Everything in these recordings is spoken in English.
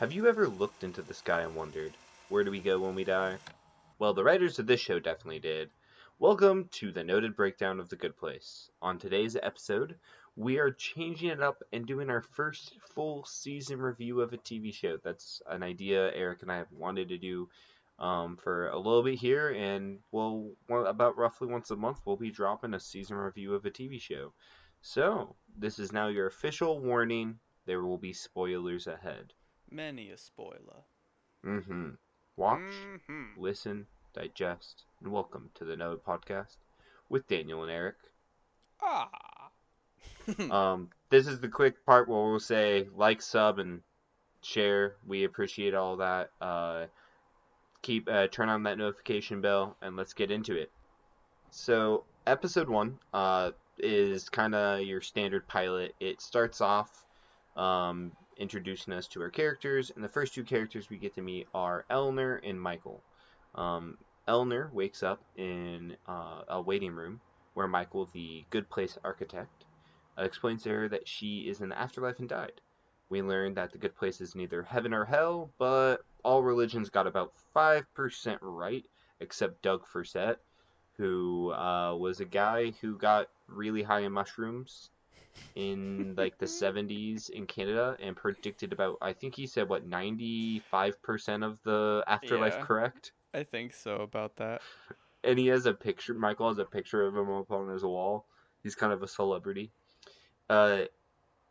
Have you ever looked into the sky and wondered, where do we go when we die? Well, the writers of this show definitely did. Welcome to the noted breakdown of The Good Place. On today's episode, we are changing it up and doing our first full season review of a TV show. That's an idea Eric and I have wanted to do for a little bit here, and about roughly once a month, we'll be dropping a season review of a TV show. So, this is now your official warning. There will be spoilers ahead. Many a spoiler. Mm-hmm. Watch, Mm-hmm. listen, digest, and welcome to the Node Podcast with Daniel and Eric. Ah. This is the quick part where we'll say like, sub, and share. We appreciate all that. Turn on that notification bell, and let's get into it. So, episode 1 is kind of your standard pilot. It starts off introducing us to our characters, and the first two characters we get to meet are Eleanor and Michael. Eleanor wakes up in a waiting room where Michael, the Good Place architect, explains to her that she is in the afterlife and died. We learn that the Good Place is neither heaven or hell, but all religions got about 5% right, except Doug Furset, who was a guy who got really high in mushrooms in like the 70s in Canada and predicted about, I think he said, 95% of the afterlife Yeah, correct. I think so about that. And he has a picture, Michael has a picture of him up on his wall. He's kind of a celebrity. Uh,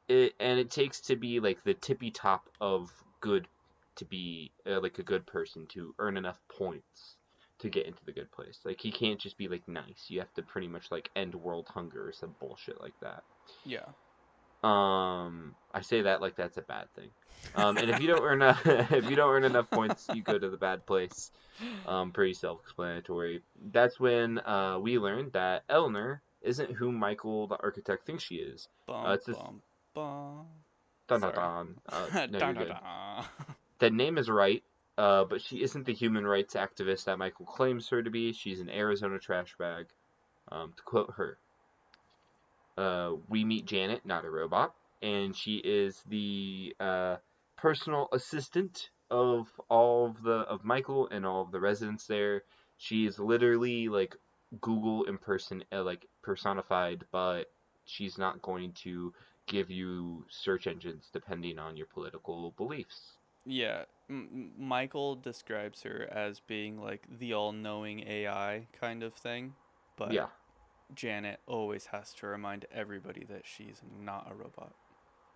it takes to be like the tippy top of good to be like a good person to earn enough points to get into the Good Place. Like he can't just be like nice. You have to pretty much like end world hunger or some bullshit like that. Yeah. I say that like that's a bad thing. And if you don't earn if you don't earn enough points, you go to the bad place. Pretty self-explanatory. That's when we learned that Eleanor isn't who Michael the architect thinks she is. Bum It's this bum bum. dun dun Sorry. dun. No, Dun you're dun good. dun. The name is right. But she isn't the human rights activist that Michael claims her to be. She's an Arizona trash bag. To quote her, we meet Janet, not a robot, and she is the personal assistant of of Michael and all of the residents there. She is literally like Google in person, like personified, but she's not going to give you search engines depending on your political beliefs. Yeah. Michael describes her as being like the all-knowing AI kind of thing, but Yeah. Janet always has to remind everybody that she's not a robot.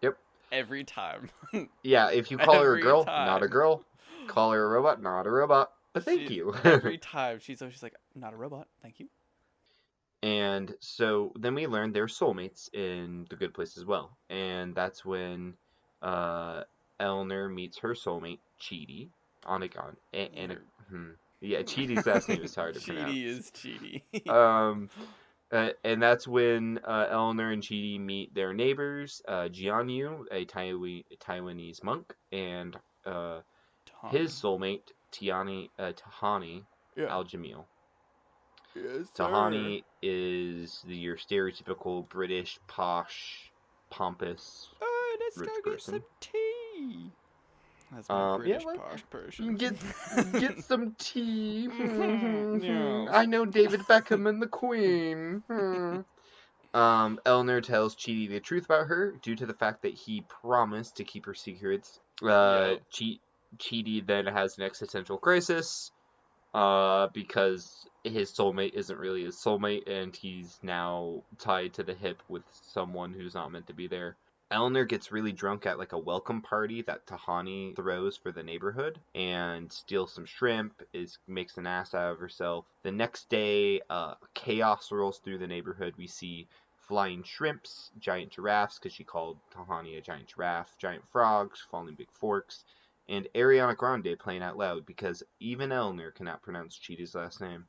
Yep. Every time. Yeah. If you call her a Every girl, not a time. girl. Call her a robot, not a robot. But thank She's you. every time she's always like, not a robot, thank you. And so then we learned they're soulmates in The Good Place as well. And that's when uh, Eleanor meets her soulmate, Chidi, Onagon. Yeah, Chidi's last name is hard to Cheaty pronounce. is cheaty. Um, and that's when Eleanor and Chidi meet their neighbors, Jianyu, a Taiwanese monk, and his Tawny. soulmate, Tahani Yeah. Al-Jamil. Yes, sir. Tahani is your stereotypical British, posh, pompous, Oh, let's go rich get some person. tea. That's my Yeah, British posh person. get some tea. Yes. I know David Beckham and the Queen. Eleanor tells Chidi the truth about her due to the fact that he promised to keep her secrets. Yep. Chidi then has an existential crisis because his soulmate isn't really his soulmate, and he's now tied to the hip with someone who's not meant to be there. Eleanor gets really drunk at like a welcome party that Tahani throws for the neighborhood and steals some shrimp, makes an ass out of herself. The next day, chaos rolls through the neighborhood. We see flying shrimps, giant giraffes, because she called Tahani a giant giraffe, giant frogs, falling big forks, and Ariana Grande playing out loud because even Eleanor cannot pronounce Cheetah's last name.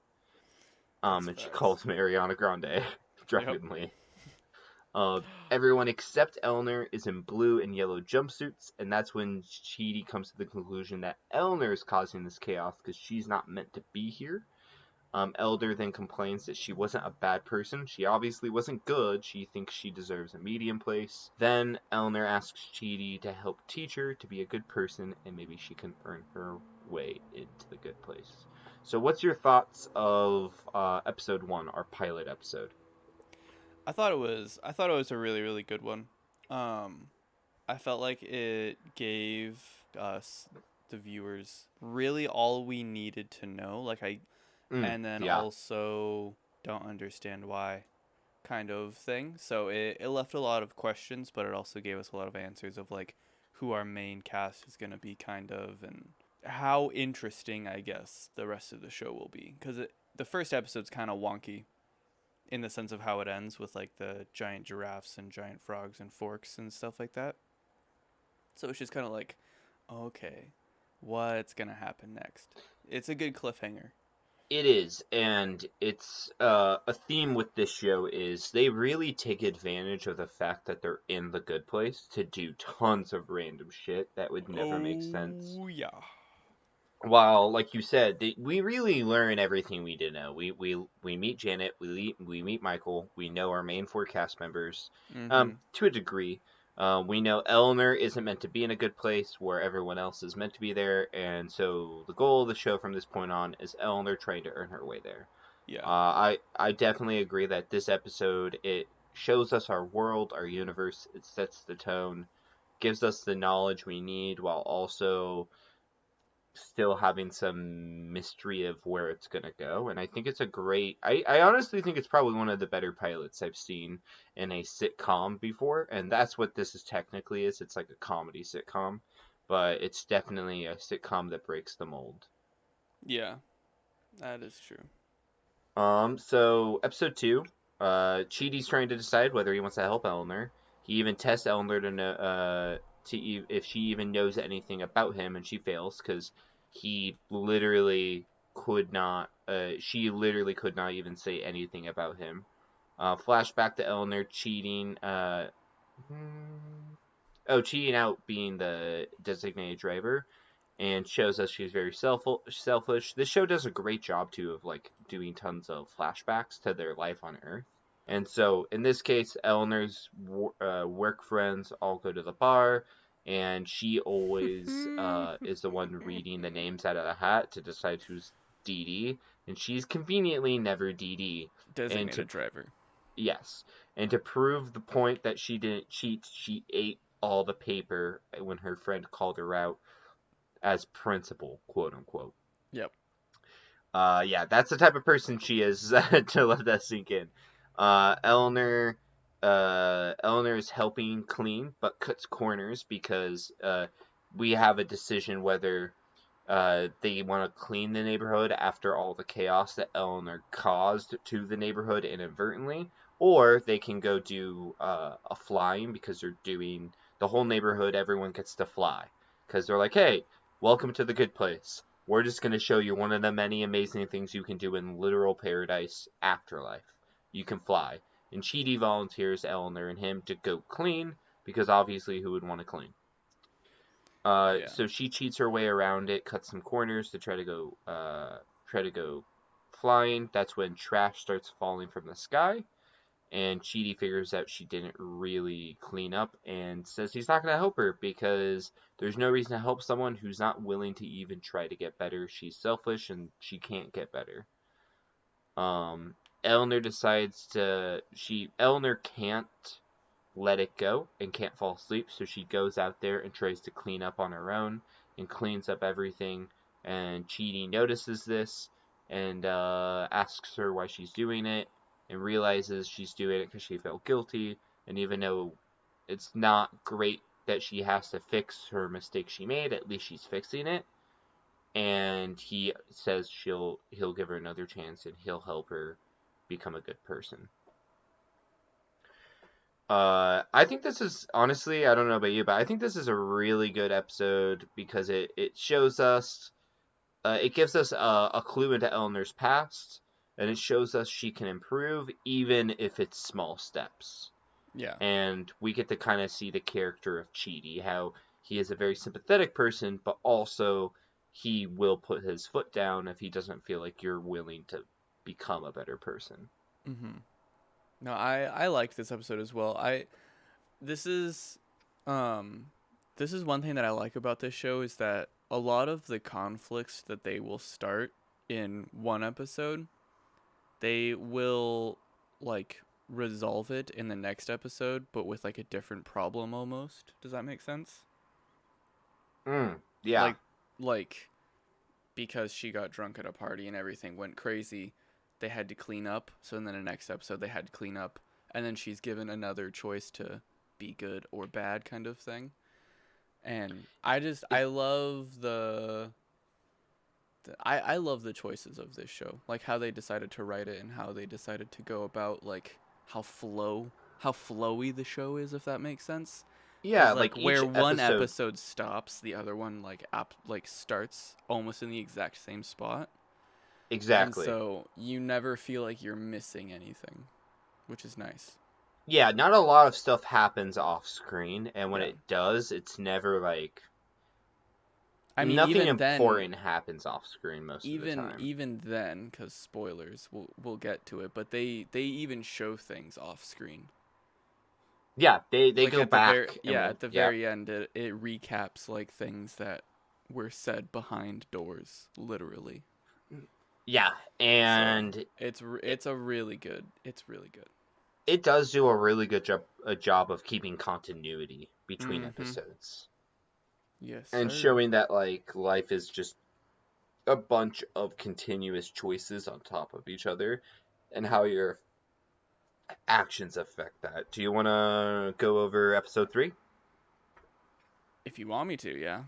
That's And she facts. calls him Ariana Grande, Yep. drunkenly. Everyone except Eleanor is in blue and yellow jumpsuits, and that's when Chidi comes to the conclusion that Eleanor is causing this chaos because she's not meant to be here. Elder then complains that she wasn't a bad person. She obviously wasn't good. She thinks she deserves a medium place. Then Eleanor asks Chidi to help teach her to be a good person, and maybe she can earn her way into the good place. So what's your thoughts of episode 1, our pilot episode? I thought it was a really really good one. Um, I felt like it gave us the viewers really all we needed to know. And then Yeah. also don't understand why kind of thing. So it left a lot of questions, but it also gave us a lot of answers of like who our main cast is going to be kind of and how interesting I guess the rest of the show will be cuz the first episode's kind of wonky in the sense of how it ends with like the giant giraffes and giant frogs and forks and stuff like that. So it's just kind of like okay, what's going to happen next? It's a good cliffhanger. It is, and it's a theme with this show is they really take advantage of the fact that they're in the good place to do tons of random shit that would never make sense. Oh yeah. While, like you said, we really learn everything we did know. We meet Janet, we meet Michael, we know our main 4 cast members, Mhm. to a degree. We know Eleanor isn't meant to be in a good place where everyone else is meant to be there, and so the goal of the show from this point on is Eleanor trying to earn her way there. Yeah. I definitely agree that this episode, it shows us our world, our universe. It sets the tone, gives us the knowledge we need, while also still having some mystery of where it's gonna go. And I think it's a great. I honestly think it's probably one of the better pilots I've seen in a sitcom before, and that's what this is technically is. It's like a comedy sitcom, but it's definitely a sitcom that breaks the mold. Yeah. That is true. So episode 2, Chidi's trying to decide whether he wants to help Eleanor. He even tests Eleanor to know, if she even knows anything about him, and she fails because he literally could not. She literally could not even say anything about him. Flashback to Eleanor cheating. Cheating out being the designated driver, and shows us she's very selfish. This show does a great job too of like doing tons of flashbacks to their life on Earth. And so in this case, Eleanor's work friends all go to the bar, and she always is the one reading the names out of the hat to decide who's Dee Dee, and she's conveniently never Dee Dee. And to Designated driver. Yes, and to prove the point that she didn't cheat, she ate all the paper when her friend called her out as principal, quote unquote. Yep. Yeah, that's the type of person she is to let that sink in. Eleanor, Eleanor is helping clean, but cuts corners because we have a decision whether they want to clean the neighborhood after all the chaos that Eleanor caused to the neighborhood inadvertently, or they can go do a flying because they're doing the whole neighborhood. Everyone gets to fly because they're like, hey, welcome to the good place. We're just going to show you one of the many amazing things you can do in literal paradise afterlife. You can fly. And Chidi volunteers Eleanor and him to go clean because obviously who would want to clean? Yeah. So she cheats her way around it, cuts some corners to try to go flying. That's when trash starts falling from the sky, and Chidi figures out she didn't really clean up and says he's not going to help her because there's no reason to help someone who's not willing to even try to get better. She's selfish and she can't get better. Eleanor decides to Eleanor can't let it go and can't fall asleep, so she goes out there and tries to clean up on her own and cleans up everything. And Chidi notices this and asks her why she's doing it, and realizes she's doing it because she felt guilty. And even though it's not great that she has to fix her mistake she made, at least she's fixing it. And he says he'll give her another chance and he'll help her become a good person. I think this is honestly, I don't know about you, but I think this is a really good episode because it shows us, it gives us a clue into Eleanor's past, and it shows us she can improve even if it's small steps. Yeah. And we get to kind of see the character of Chidi, how he is a very sympathetic person, but also he will put his foot down if he doesn't feel like you're willing to become a better person. Mm-hmm. No, I like this episode as well. This is this is one thing that I like about this show is that a lot of the conflicts that they will start in one episode, they will like resolve it in the next episode, but with like a different problem almost. Does that make sense? Yeah. Like because she got drunk at a party and everything went crazy, they had to clean up. So in the next episode they had to clean up, and then she's given another choice to be good or bad kind of thing. And I love I love the choices of this show, like how they decided to write it and how they decided to go about like how flowy the show is, if that makes sense. Yeah, Like like where each one episode. episode stops, the other one like starts almost in the exact same spot, and Exactly. so you never feel like you're missing anything, which is nice. Yeah, not a lot of stuff happens off screen, and when Yeah, it does, it's never like I mean nothing even then, important happens off screen most of the time. even then, because spoilers, we'll get to it, but they even show things off screen. Yeah, they Like go at the very back and at the yeah, very end, it recaps like things that were said behind doors, literally. yeah, So and it's a really good. It's really good. it does do a really good job of keeping continuity between Mm-hmm. episodes Yes, and sir. showing that like life is just a bunch of continuous choices on top of each other and how your actions affect that. Do you want to go over episode 3? If you want me to, yeah.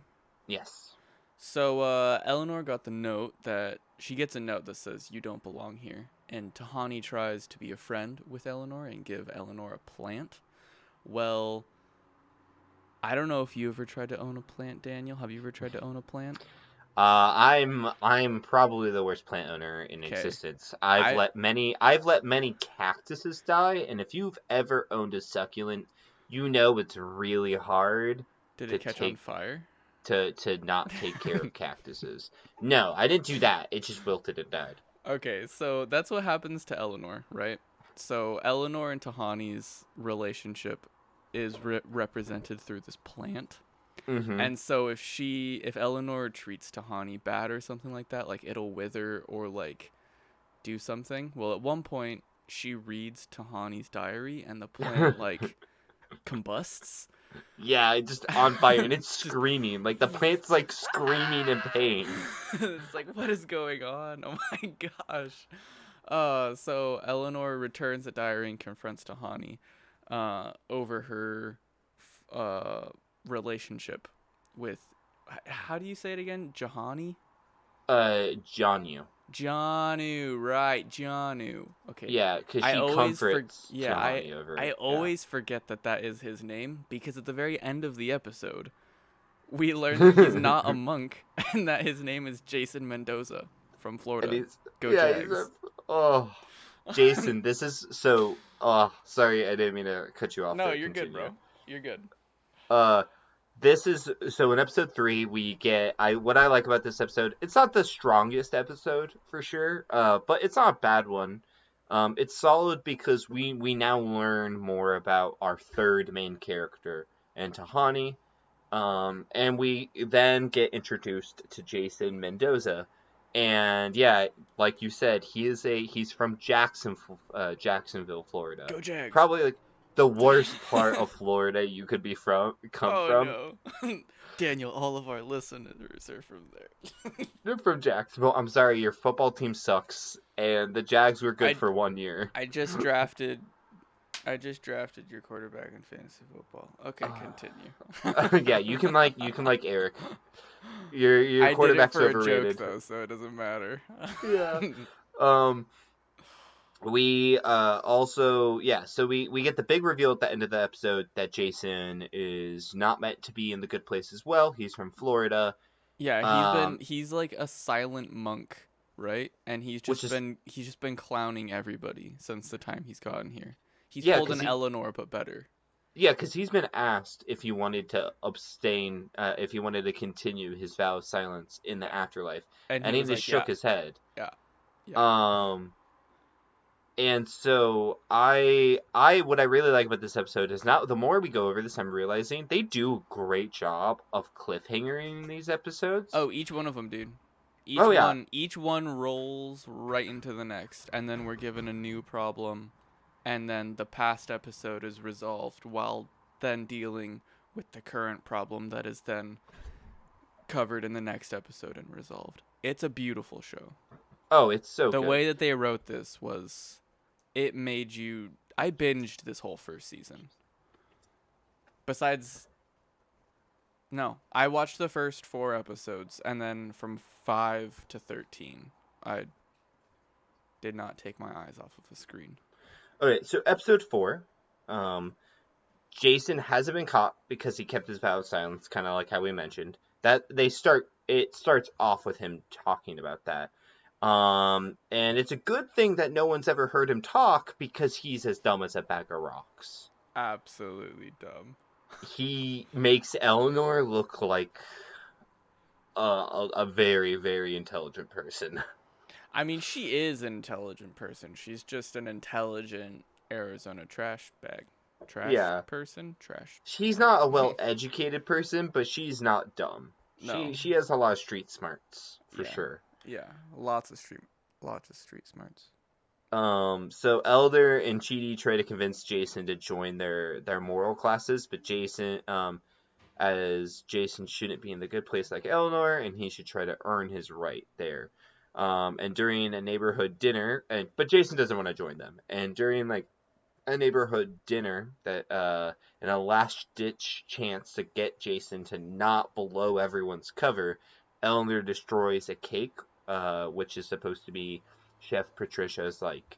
Yes. So Eleanor got the note that she gets a note that says you don't belong here, and Tahani tries to be a friend with Eleanor and give Eleanor a plant. Well, I don't know if you ever tried to own a plant, Daniel. Have you ever tried to own a plant? I'm probably the worst plant owner in Okay. existence. I I've let many cactuses die, and if you've ever owned a succulent, you know it's really hard Did to it catch on take fire? to not take care of cactuses. No, I didn't do that. It just wilted and died. Okay, so that's what happens to Eleanor, right? So Eleanor and Tahani's relationship is represented through this plant. Mm-hmm. And so if Eleanor treats Tahani bad or something like that, like it'll wither or like do something. Well, at one point she reads Tahani's diary and the plant like combusts. Yeah, it's just on fire and it's Just screaming. Like the plant's like screaming in pain. it's like what is going on? Oh my gosh. So Eleanor returns the diary and confronts Tahani over her uh relationship with how do you say it again? Jahani? Janyu. Janu, right, Janu. Okay. Yeah, because I she always comforts yeah, Tahani over I it. Yeah. always forget that that is his name because at the very end of the episode, we learn that he's not a monk and that his name is Jason Mendoza from And Florida. he's Go yeah, he's Jags. oh Jason, this is so oh sorry, I didn't mean to cut you off No, there. you're good, Continue. bro. You're good. Uh this is so in episode 3 we get what I like about this episode, it's not the strongest episode for sure, but it's not a bad one. It's solid because we now learn more about our third main character and Tahani. And we then get introduced to Jason Mendoza. And yeah, like you said, he's from Jacksonville, Florida. Go Jags. Probably like the worst part of Florida you could come Oh from. no. Daniel, all of our listeners are from there. They're from Jacksonville. I'm sorry, your football team sucks, and the Jags were good I for 1 year. I just drafted your quarterback in fantasy football. Okay, continue. Yeah, you can like Eric. Your I did it quarterback's for a joke overrated. though, so it doesn't matter. Yeah. Um. We also so we get the big reveal at the end of the episode that Jason is not meant to be in the good place as well. He's from Florida. Yeah, Um. he's like a silent monk, right? And Which is he's just been clowning everybody since the time he's gotten here. He's yeah, pulled because an Eleanor but better. he's been asked if he wanted to abstain, if he wanted to continue his vow of silence in the afterlife, And he and he was just like, yeah, shook his head. yeah, yeah. Um. And so what I really like about this episode is now the more we go over this, I'm realizing they do a great job of cliffhangering these episodes. Oh, each one of them, dude. Oh yeah, Each one rolls right into the next, and then we're given a new problem, and then the past episode is resolved while then dealing with the current problem that is then covered in the next episode and resolved. It's a beautiful show. oh it's so The good. way that they wrote this was, it made you. I binged this whole first season. Besides, no, I watched the first 4 episodes, and then from 5 to 13, I did not take my eyes off of the screen. Okay, so episode 4, Jason hasn't been caught because he kept his vow of silence, kind of like how we mentioned. It starts off with him talking about that. And it's a good thing that no one's ever heard him talk because he's as dumb as a bag of rocks. Absolutely dumb. He makes Eleanor look like a very, very intelligent person. I mean, she is an intelligent person. She's just an intelligent Arizona trash bag. Yeah. Person? Trash. She's not a well-educated person, but she's not dumb. No. She has a lot of street smarts, for sure. Yeah, lots of street smarts. So Elder and Chidi try to convince Jason to join their moral classes, but as Jason shouldn't be in the good place like Eleanor, and he should try to earn his right there. And during a neighborhood dinner, but Jason doesn't want to join them. And during like a neighborhood dinner, that in a last ditch chance to get Jason to not blow everyone's cover, Eleanor destroys a cake, which is supposed to be Chef Patricia's like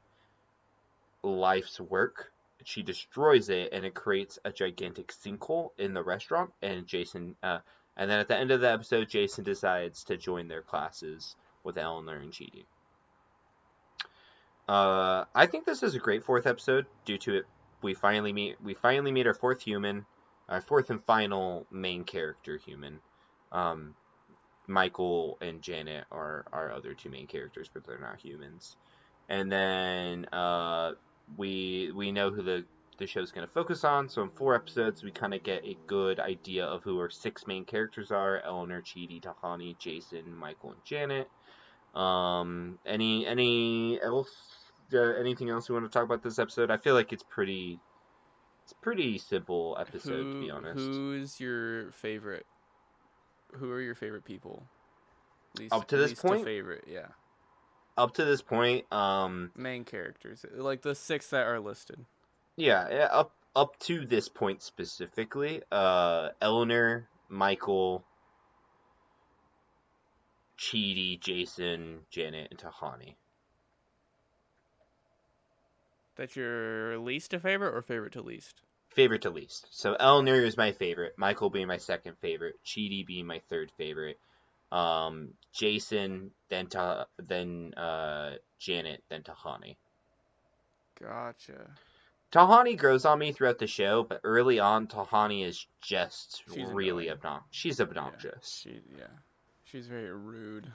life's work. She destroys it, and it creates a gigantic sinkhole in the restaurant. And and then at the end of the episode, Jason decides to join their classes with Eleanor and Chidi. I think this is a great 4th episode. Due to it, we finally meet our 4th human, our 4th and final main character human. Michael and Janet are our other 2 main characters, but they're not humans. And then we know who the show's going to focus on. So in 4 episodes, we kind of get a good idea of who our 6 main characters are: Eleanor, Chidi, Tahani, Jason, Michael, and Janet. Anything else you want to talk about this episode? I feel like it's pretty simple episode, to be honest. Who's your favorite? Who are your favorite people? Up to this point? Favorite, yeah. Up to this point, main characters, like the 6 that are listed. Yeah, up to this point specifically, Eleanor, Michael, Chidi, Jason, Janet, and Tahani. That's your least to favorite or favorite to least? Favorite to least. So Eleanor is my favorite, Michael being my 2nd favorite, Chidi being my 3rd favorite, Jason, then Janet, then Tahani. Gotcha. Tahani grows on me throughout the show, but early on, Tahani is just really obnoxious. She's obnoxious. Yeah. She's very rude.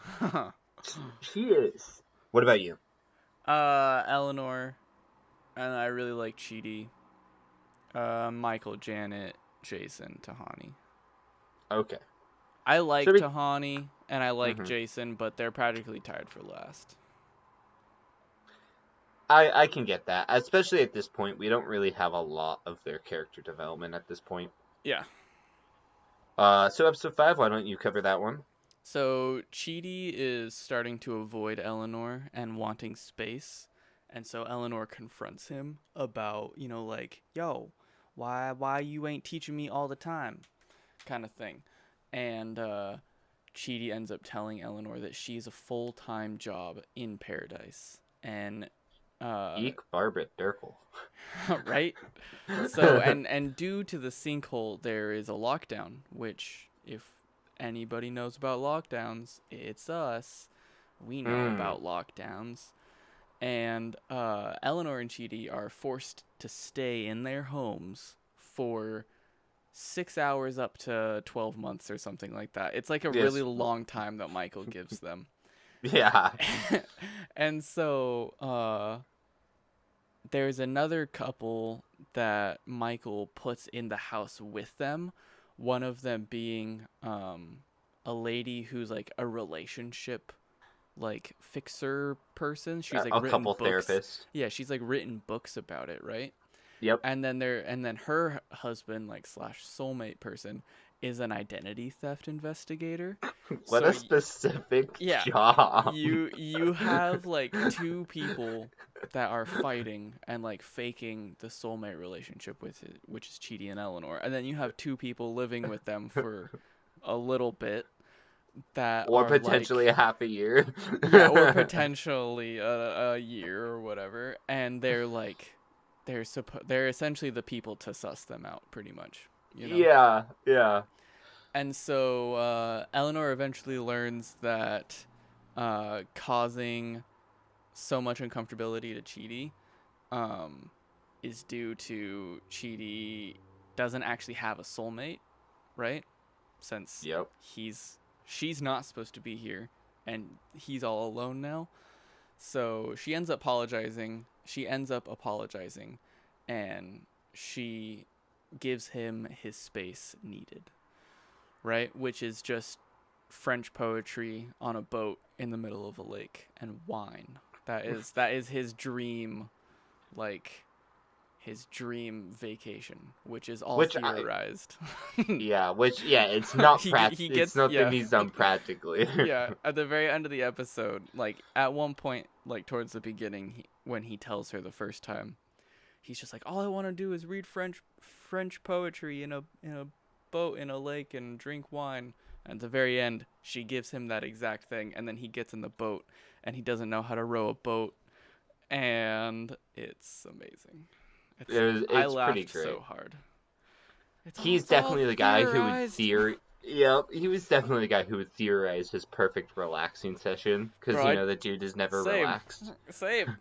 She is. What about you? Eleanor, and I really like Chidi. Michael, Janet, Jason, Tahani. Okay. I like Tahani and I like Mm-hmm. Jason, but they're practically tied for last. I can get that. Especially at this point, we don't really have a lot of their character development at this point. Yeah. So episode 5, why don't you cover that one? So Chidi is starting to avoid Eleanor and wanting space. And so Eleanor confronts him about, like, yo, why you ain't teaching me all the time, kind of thing. And Chidi ends up telling Eleanor that she's a full-time job in paradise. And Eek Barbara Dirkle. right? So and due to the sinkhole, there is a lockdown, which if anybody knows about lockdowns, it's us. We know about lockdowns. And Eleanor and Chidi are forced to stay in their homes for 6 hours up to 12 months or something like that. It's like a really long time that Michael gives them. Yeah. And so there's another couple that Michael puts in the house with them. One of them being a lady who's like a relationship like fixer person. She's like A written couple books. therapists. Yeah, she's like written books about it, right? Yep. And then her husband like slash soulmate person is an identity theft investigator. What So a specific yeah, job. you have like two people that are fighting and like faking the soulmate relationship with it, which is Chidi and Eleanor, and then you have two people living with them for a little bit that Or are potentially like a half a year. yeah, or potentially a year or whatever, and they're like they're essentially the people to suss them out, pretty much, you know. Yeah, yeah. And so Eleanor eventually learns that causing so much uncomfortability to Chidi um, is due to Chidi doesn't actually have a soulmate, right? Since Yep. she's not supposed to be here, and he's all alone now. So she ends up apologizing. And she gives him his space needed, right? Which is just French poetry on a boat in the middle of a lake and wine. That is his dream, like his dream vacation, which is all Which theorized. it's not he it's gets nothing he's done practically. yeah, at the very end of the episode, like at one point, like towards the beginning, when he tells her the first time, he's just like, all I want to do is read French poetry in a boat in a lake and drink wine. And at the very end, she gives him that exact thing, and then he gets in the boat, and he doesn't know how to row a boat, and it's amazing. It's I pretty laughed great. so hard. He's It's all definitely the guy who would theorized. Yep, he was definitely the guy who would theorize his perfect relaxing session because Bro, the dude is never Same. relaxed. Same.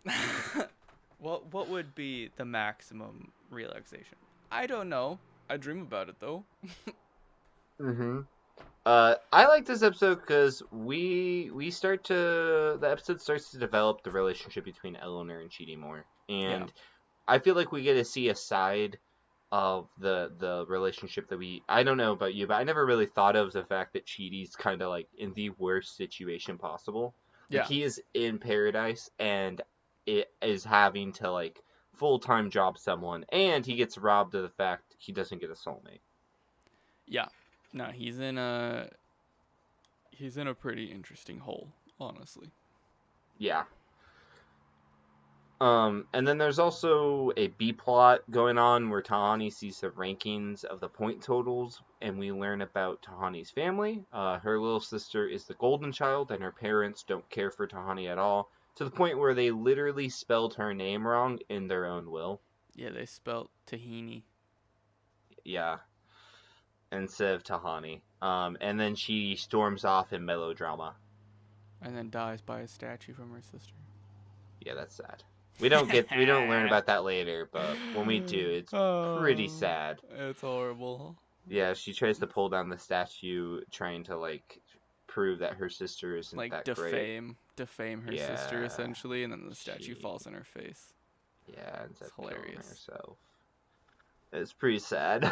What would be the maximum relaxation? I don't know. I dream about it though. Mm-hmm. I like this episode because the episode starts to develop the relationship between Eleanor and Chidi more, Yeah. and I feel like we get to see a side of the relationship that I don't know about you, but I never really thought of the fact that Chidi's kind of like in the worst situation possible. Like Yeah. he is in paradise and it is having to like full-time job someone, and he gets robbed of the fact he doesn't get a soulmate. Yeah. No, he's in a pretty interesting hole, honestly. Yeah. And then there's also a B plot going on where Tahani sees the rankings of the point totals, and we learn about Tahani's family. Her little sister is the golden child, and her parents don't care for Tahani at all, to the point where they literally spelled her name wrong in their own will. Yeah, they spelt tahini. Yeah, instead of Tahani. And then she storms off in melodrama. And then dies by a statue from her sister. Yeah, that's sad. We don't learn about that later, but when we do, it's pretty sad. It's horrible. Yeah, she tries to pull down the statue, trying to like prove that her sister isn't Like that great. defame her sister Yeah, essentially, and then the statue she- falls in her face. Yeah, ends up It's killing hilarious. herself. It's pretty sad.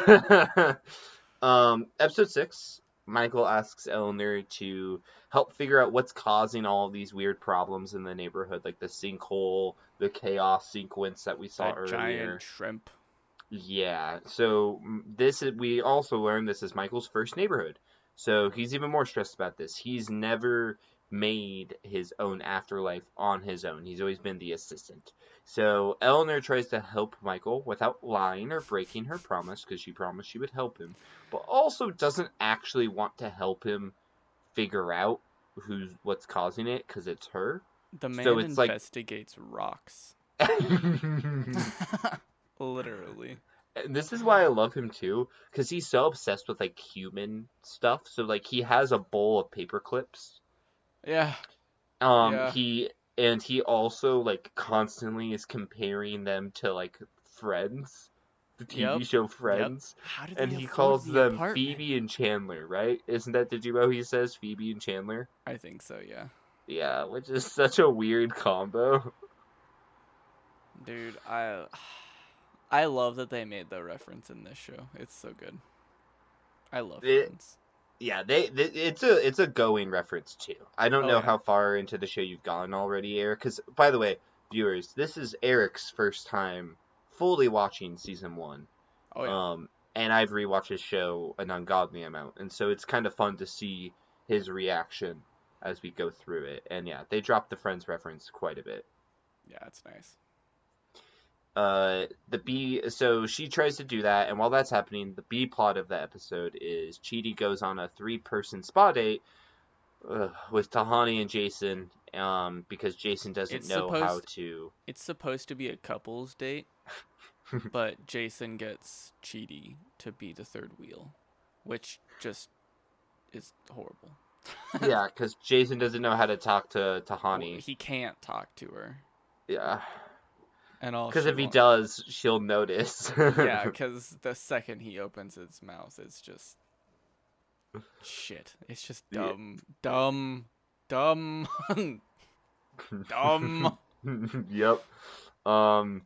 Episode 6, Michael asks Eleanor to help figure out what's causing all of these weird problems in the neighborhood, like the sinkhole, the chaos sequence that we saw That earlier. giant shrimp. Yeah, so we also learned this is Michael's first neighborhood. So he's even more stressed about this. He's never made his own afterlife on his own. He's always been the assistant. So Eleanor tries to help Michael without lying or breaking her promise, because she promised she would help him, but also doesn't actually want to help him figure out what's causing it, because it's her. The man So it's like investigates rocks. Literally. This is why I love him too, because he's so obsessed with like human stuff. So like he has a bowl of paper clips. Yeah. Yeah. He also like constantly is comparing them to like Friends, the TV show Friends. Yep. How did And they he afford calls the them apartment? Phoebe and Chandler, right? Isn't that how he says Phoebe and Chandler? I think so, yeah. Yeah, which is such a weird combo. Dude, I love that they made the reference in this show. It's so good. I love It, Friends. yeah, it's a going reference too. I don't Oh know yeah. how far into the show you've gone already, Eric. Because by the way, viewers, this is Eric's first time fully watching season one. Oh yeah. Um, and I've rewatched his show an ungodly amount, and so it's kind of fun to see his reaction as we go through it. And yeah, they dropped the Friends reference quite a bit. Yeah, it's nice. The B, so she tries to do that, and while that's happening, the B plot of the episode is Chidi goes on a 3-person spa date with Tahani and Jason, because Jason doesn't It's know how supposed to. it's supposed to be a couple's date, but Jason gets Chidi to be the third wheel, which just is horrible. Yeah, because Jason doesn't know how to talk to Tahani. He can't talk to her, Yeah, and all because she if he wants. does, she'll notice. Yeah, because the second he opens his mouth, it's just shit. It's just Yeah. dumb, dumb, dumb. Yep. Um,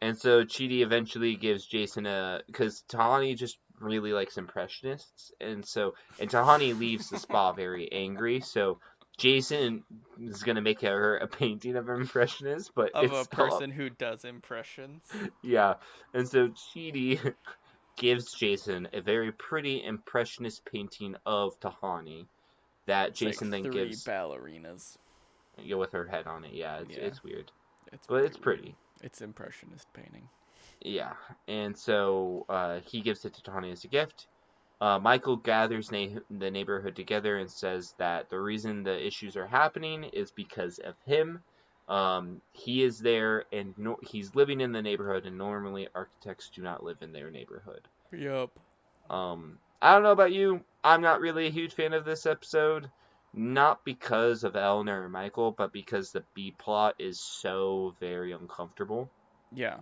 and so Chidi eventually gives Jason because Tahani just really likes impressionists, and Tahani leaves the spa very angry. So Jason is gonna make her a painting of an impressionist, but Of it's a still up. person who does impressions. Yeah. And so Chidi gives Jason a very pretty impressionist painting of Tahani that It's like Jason then three gives, ballerinas. with her head on it. Yeah, Yeah, it's weird, it's but very it's weird. pretty. It's impressionist painting. Yeah, and so he gives it to Tawny as a gift. Michael gathers the neighborhood together and says that the reason the issues are happening is because of him. He is there, and he's living in the neighborhood, and normally architects do not live in their neighborhood. Yup. I don't know about you. I'm not really a huge fan of this episode. Not because of Eleanor or Michael, but because the B plot is so very uncomfortable. Yeah.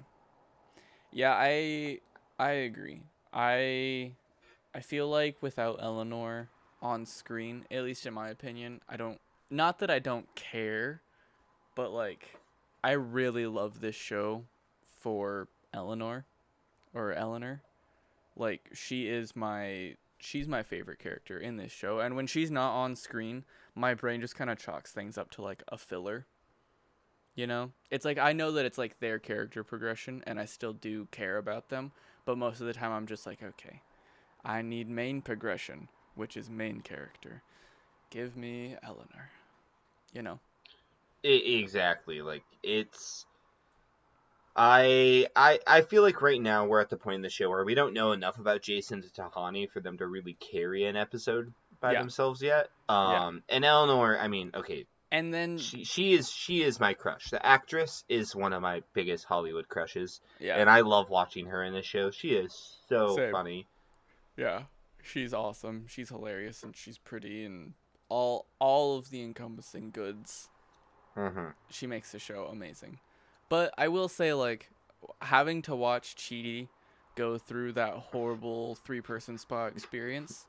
Yeah, I agree. I feel like without Eleanor on screen, at least in my opinion, I don't, not that I don't care, but like I really love this show for Eleanor or Eleanor. Like she's my favorite character in this show, and when she's not on screen, my brain just kind of chalks things up to like a filler. You know? It's like I know that it's like their character progression and I still do care about them, but most of the time I'm just like, okay, I need main progression, which is main character. Give me Eleanor. You know? Exactly. Like it's I feel like right now we're at the point in the show where we don't know enough about Jason to Tahani for them to really carry an episode by Yeah. themselves yet. Yeah. And Eleanor, I mean, okay, And then she is my crush. The actress is one of my biggest Hollywood crushes, yeah. and I love watching her in this show. She is so Same. funny. Yeah. She's awesome. She's hilarious and she's pretty and all of the encompassing goods. Hmm. She makes the show amazing. But I will say like having to watch Chidi go through that horrible 3-person spa experience,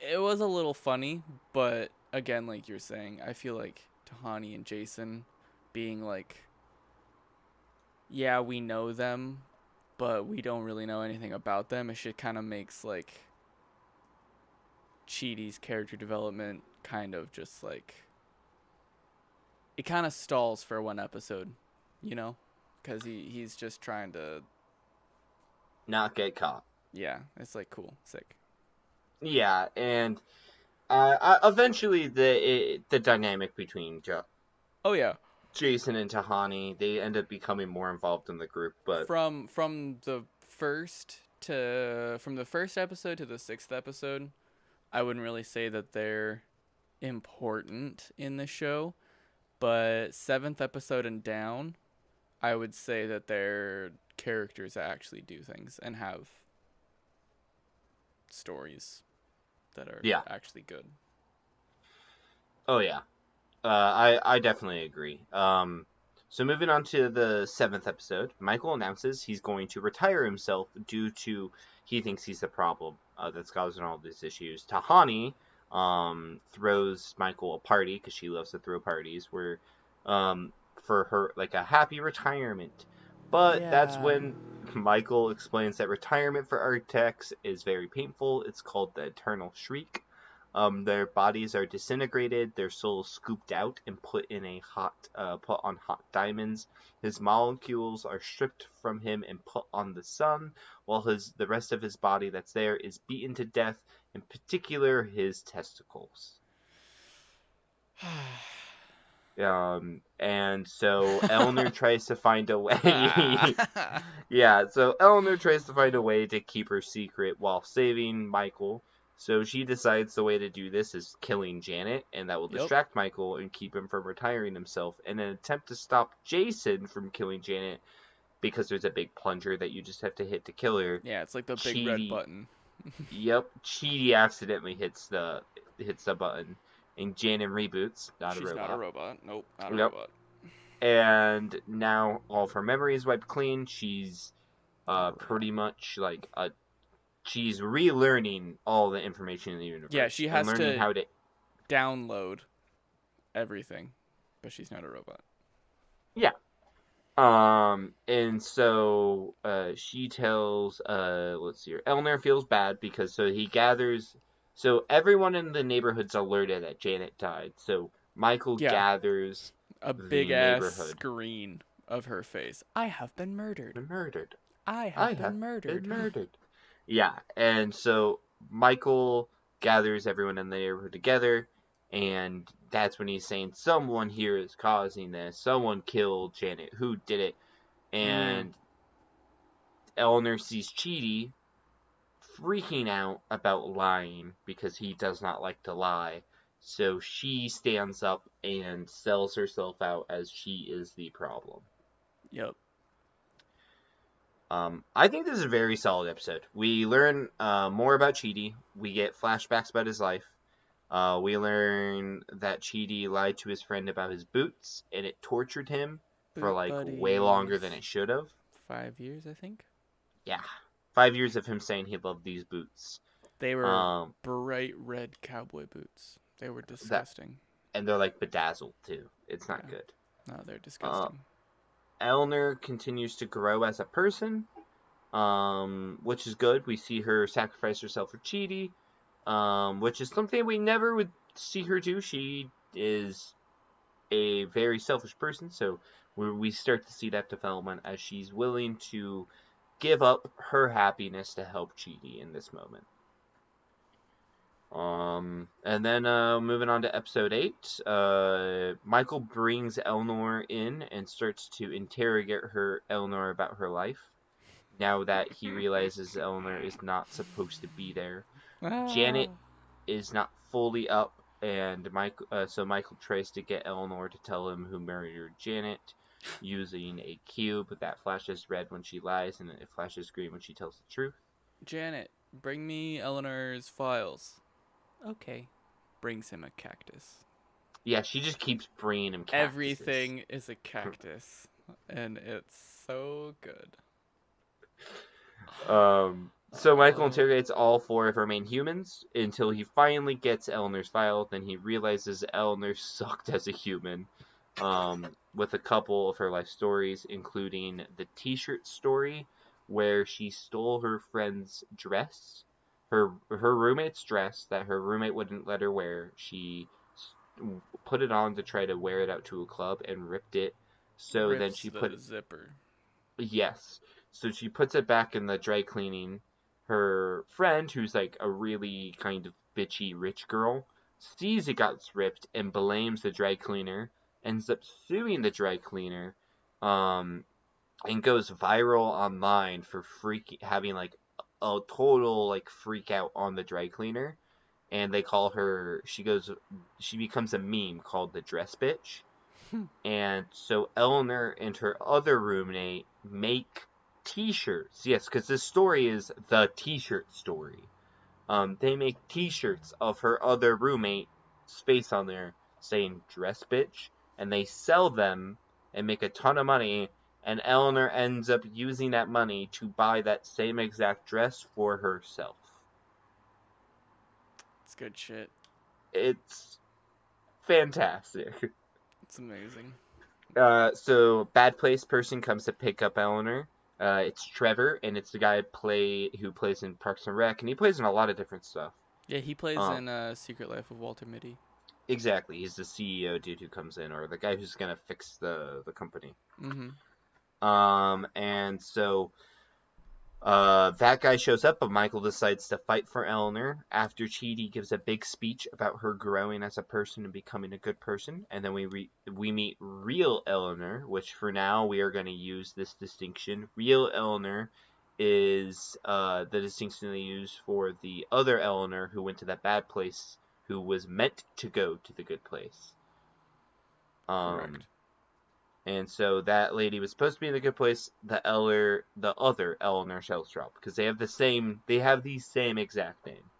it was a little funny, but again like you're saying, I feel like Tahani and Jason being like, yeah, we know them, but we don't really know anything about them. It shit kind of makes like Chidi's character development kind of just like it kind of stalls for one episode, you know, because he's just trying to, Not get caught. yeah, it's like cool, sick. Yeah, and eventually the dynamic between Oh yeah, Jason and Tahani, they end up becoming more involved in the group, but from the first episode to the 6th episode, I wouldn't really say that they're important in the show, but 7th episode and down, I would say that they're characters that actually do things and have stories that are yeah. actually good. Oh yeah. I definitely agree. So moving on to the 7th episode, Michael announces he's going to retire himself due to he thinks he's the problem that's causing all these issues. Tahani throws Michael a party because she loves to throw parties where for her like a happy retirement. But that's Yeah. when Michael explains that retirement for architects is very painful. It's called the Eternal Shriek. Their bodies are disintegrated, their souls scooped out and put on hot diamonds. His molecules are stripped from him and put on the sun, while the rest of his body that's there is beaten to death, in particular his testicles. And so Eleanor tries to find a way. Yeah, so Eleanor tries to find a way to keep her secret while saving Michael. So she decides the way to do this is killing Janet, and that will Yep. distract Michael and keep him from retiring himself. In an attempt to stop Jason from killing Janet, because there's a big plunger that you just have to hit to kill her. Yeah, it's like the big red Chidi, button. yep, Chidi accidentally hits the button, and Janet reboots. Not a She's robot. not a robot. Nope, not a Yep. robot. And now all of her memories wiped clean. She's pretty much like she's relearning all the information in the universe. Yeah, she and has learning to how to download everything, but she's not a robot. Yeah. And so she tells let's see here. Eleanor feels bad because so everyone in the neighborhood's alerted that Janet died. So Michael Yeah. gathers A the big ass neighborhood. screen of her face. I have been murdered. Murdered. I have been murdered. Been murdered. Yeah, and so Michael gathers everyone in the neighborhood together, and that's when he's saying, someone here is causing this. Someone killed Janet. Who did it? And Eleanor sees Chidi freaking out about lying because he does not like to lie. So she stands up and sells herself out as she is the problem. Yep. I think this is a very solid episode. We learn more about Chidi. We get flashbacks about his life. We learn that Chidi lied to his friend about his boots, and it tortured him for like way longer than it should have. 5 years, I think. Yeah, 5 years of him saying he loved these boots. They were bright red cowboy boots. They were disgusting. And they're like bedazzled too. It's not good. No, they're disgusting. Eleanor continues to grow as a person, which is good. We see her sacrifice herself for Chidi, which is something we never would see her do. She is a very selfish person, so we start to see that development as she's willing to give up her happiness to help Chidi in this moment. And then moving on to episode 8, Michael brings Eleanor in and starts to interrogate Eleanor about her life. Now that he realizes Eleanor is not supposed to be there, Janet is not fully up, and so Michael tries to get Eleanor to tell him who murdered Janet using a cube that flashes red when she lies and it flashes green when she tells the truth. Janet, bring me Eleanor's files. Okay. Brings him a cactus. Yeah, she just keeps bringing him cactuses. Everything is a cactus, and it's so good. So Michael interrogates all 4 of her main humans until he finally gets Eleanor's file. Then he realizes Eleanor sucked as a human, with a couple of her life stories, including the t-shirt story, where she stole her friend's dress. Her roommate's dress that her roommate wouldn't let her wear. She put it on to try to wear it out to a club and ripped it. So then she put the zipper. Yes. So she puts it back in the dry cleaning. Her friend, who's like a really kind of bitchy rich girl, sees it got ripped and blames the dry cleaner. Ends up suing the dry cleaner, and goes viral online for having like a total like freak out on the dry cleaner, and they call her. She becomes a meme called the dress bitch, and so Eleanor and her other roommate make T-shirts. Yes, because this story is the T-shirt story. They make T-shirts of her other roommate space on there saying dress bitch, and they sell them and make a ton of money. And Eleanor ends up using that money to buy that same exact dress for herself. It's good shit. It's fantastic. It's amazing. So bad place person comes to pick up Eleanor. It's Trevor, and it's the guy who plays in Parks and Rec, and he plays in a lot of different stuff. Yeah, he plays Um, in Secret Life of Walter Mitty. exactly. He's the CEO dude who comes in, or the guy who's gonna fix the company. Mm-hmm. And so that guy shows up, but Michael decides to fight for Eleanor after Chidi gives a big speech about her growing as a person and becoming a good person. And then we meet real Eleanor, which for now we are going to use this distinction. Real Eleanor is the distinction they use for the other Eleanor who went to that bad place, who was meant to go to the good place. Um, Correct. and so that lady was supposed to be in the good place. The other Eleanor Shellstrop, because they have the same exact name.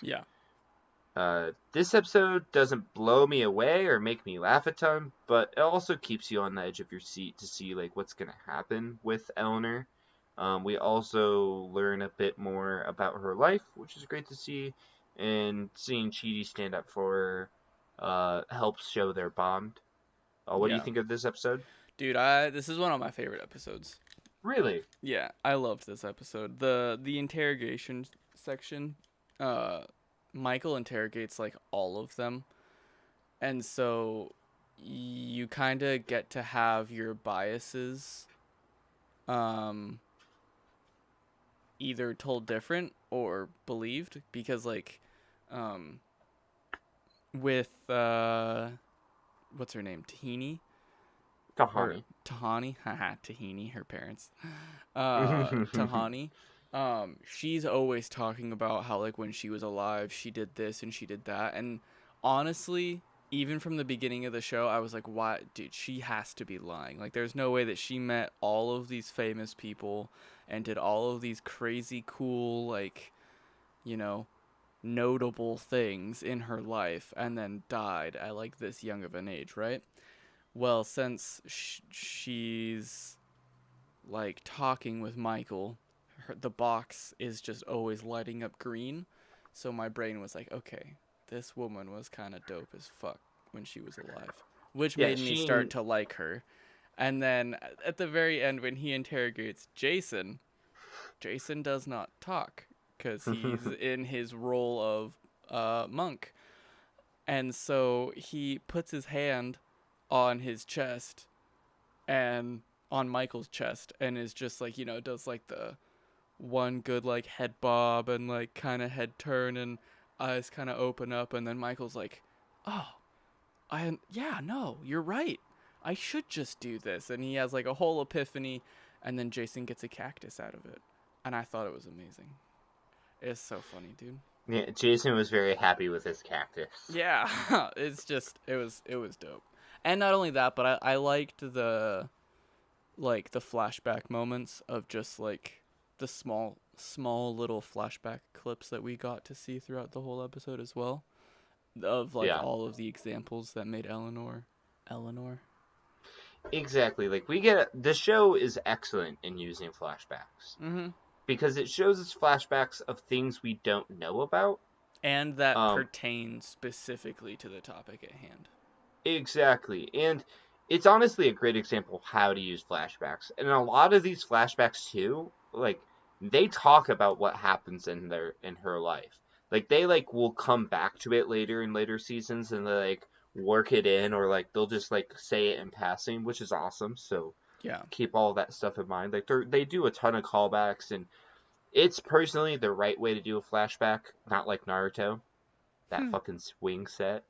Yeah. This episode doesn't blow me away or make me laugh a ton, but it also keeps you on the edge of your seat to see like what's gonna happen with Eleanor. We also learn a bit more about her life, which is great to see, and seeing Chidi stand up for her helps show their bond. What do you Yeah. think of this episode? Dude, this is one of my favorite episodes. Really? Yeah, I loved this episode. The interrogation section, uh Michael interrogates like all of them. And so you kind of get to have your biases um either told different or believed because like um with what's her name? Or Tahani. Tahani, haha, Tahini, her parents. Tahani. She's always talking about how like when she was alive, she did this and she did that. And honestly, even from the beginning of the show, I was like, "Why, dude? She has to be lying. Like, there's no way that she met all of these famous people and did all of these crazy, cool, like, you know, notable things in her life and then died at like this young of an age, right?" Well, since she's like talking with Michael, the box is just always lighting up green. So my brain was like, okay, this woman was kind of dope as fuck when she was alive, which Yeah, made me start she. to like her. And then at the very end, when he interrogates Jason, Jason does not talk because he's in his role of monk. And so he puts his hand on his chest and on Michael's chest and is just like, does like the one good like head bob and like kind of head turn and eyes kind of open up. And then Michael's like, oh, yeah, no, you're right. I should just do this. And he has like a whole epiphany. And then Jason gets a cactus out of it. And I thought it was amazing. It's so funny, dude. Yeah, Jason was very happy with his cactus. Yeah, it was dope. And not only that, but I liked the flashback moments of just like the small little flashback clips that we got to see throughout the whole episode as well, of like Yeah, all of the examples that made Eleanor. exactly. Like we get the show is excellent in using flashbacks Mhm. because it shows us flashbacks of things we don't know about. And that Um, pertains specifically to the topic at hand. exactly, and it's honestly a great example of how to use flashbacks. And a lot of these flashbacks too, like they talk about what happens in her life. Like they like will come back to it later in later seasons and they like work it in or like they'll just like say it in passing, which is awesome. So Yeah. keep all that stuff in mind. Like they do a ton of callbacks and it's personally the right way to do a flashback, not like Naruto, that Hmm. fucking swing set.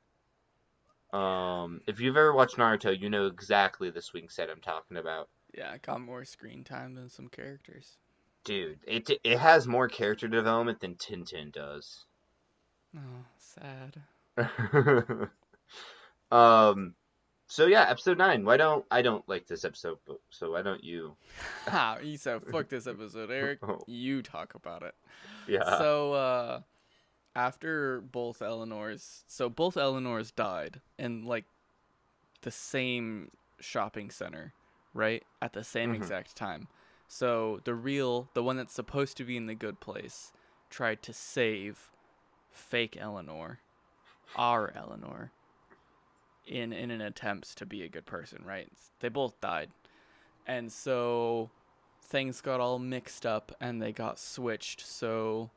If you've ever watched Naruto, you know exactly the swing set I'm talking about. Yeah, it got more screen time than some characters. Dude, it has more character development than Tintin does. Oh, sad. um, so yeah, episode 9. I don't like this episode, so why don't you? Ha! You said fuck this episode, Eric. Oh, You talk about it. yeah. So, after both Eleanors died in like the same shopping center, right? At the same Hmm. exact time. So the one that's supposed to be in the good place, tried to save fake Eleanor, our Eleanor. in an attempt to be a good person, right? They both died. And so things got all mixed up and they got switched. So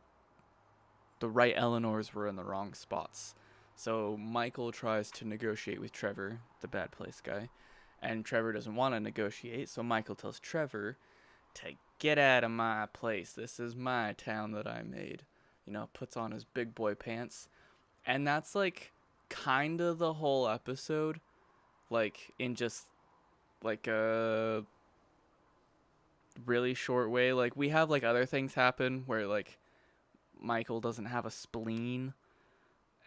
the right Eleanors were in the wrong spots. So Michael tries to negotiate with Trevor, the bad place guy, and Trevor doesn't want to negotiate. So Michael tells Trevor to get out of my place. This is my town that I made. You know, puts on his big boy pants. And that's like kind of the whole episode. Like in just like a really short way. Like we have like other things happen where like Michael doesn't have a spleen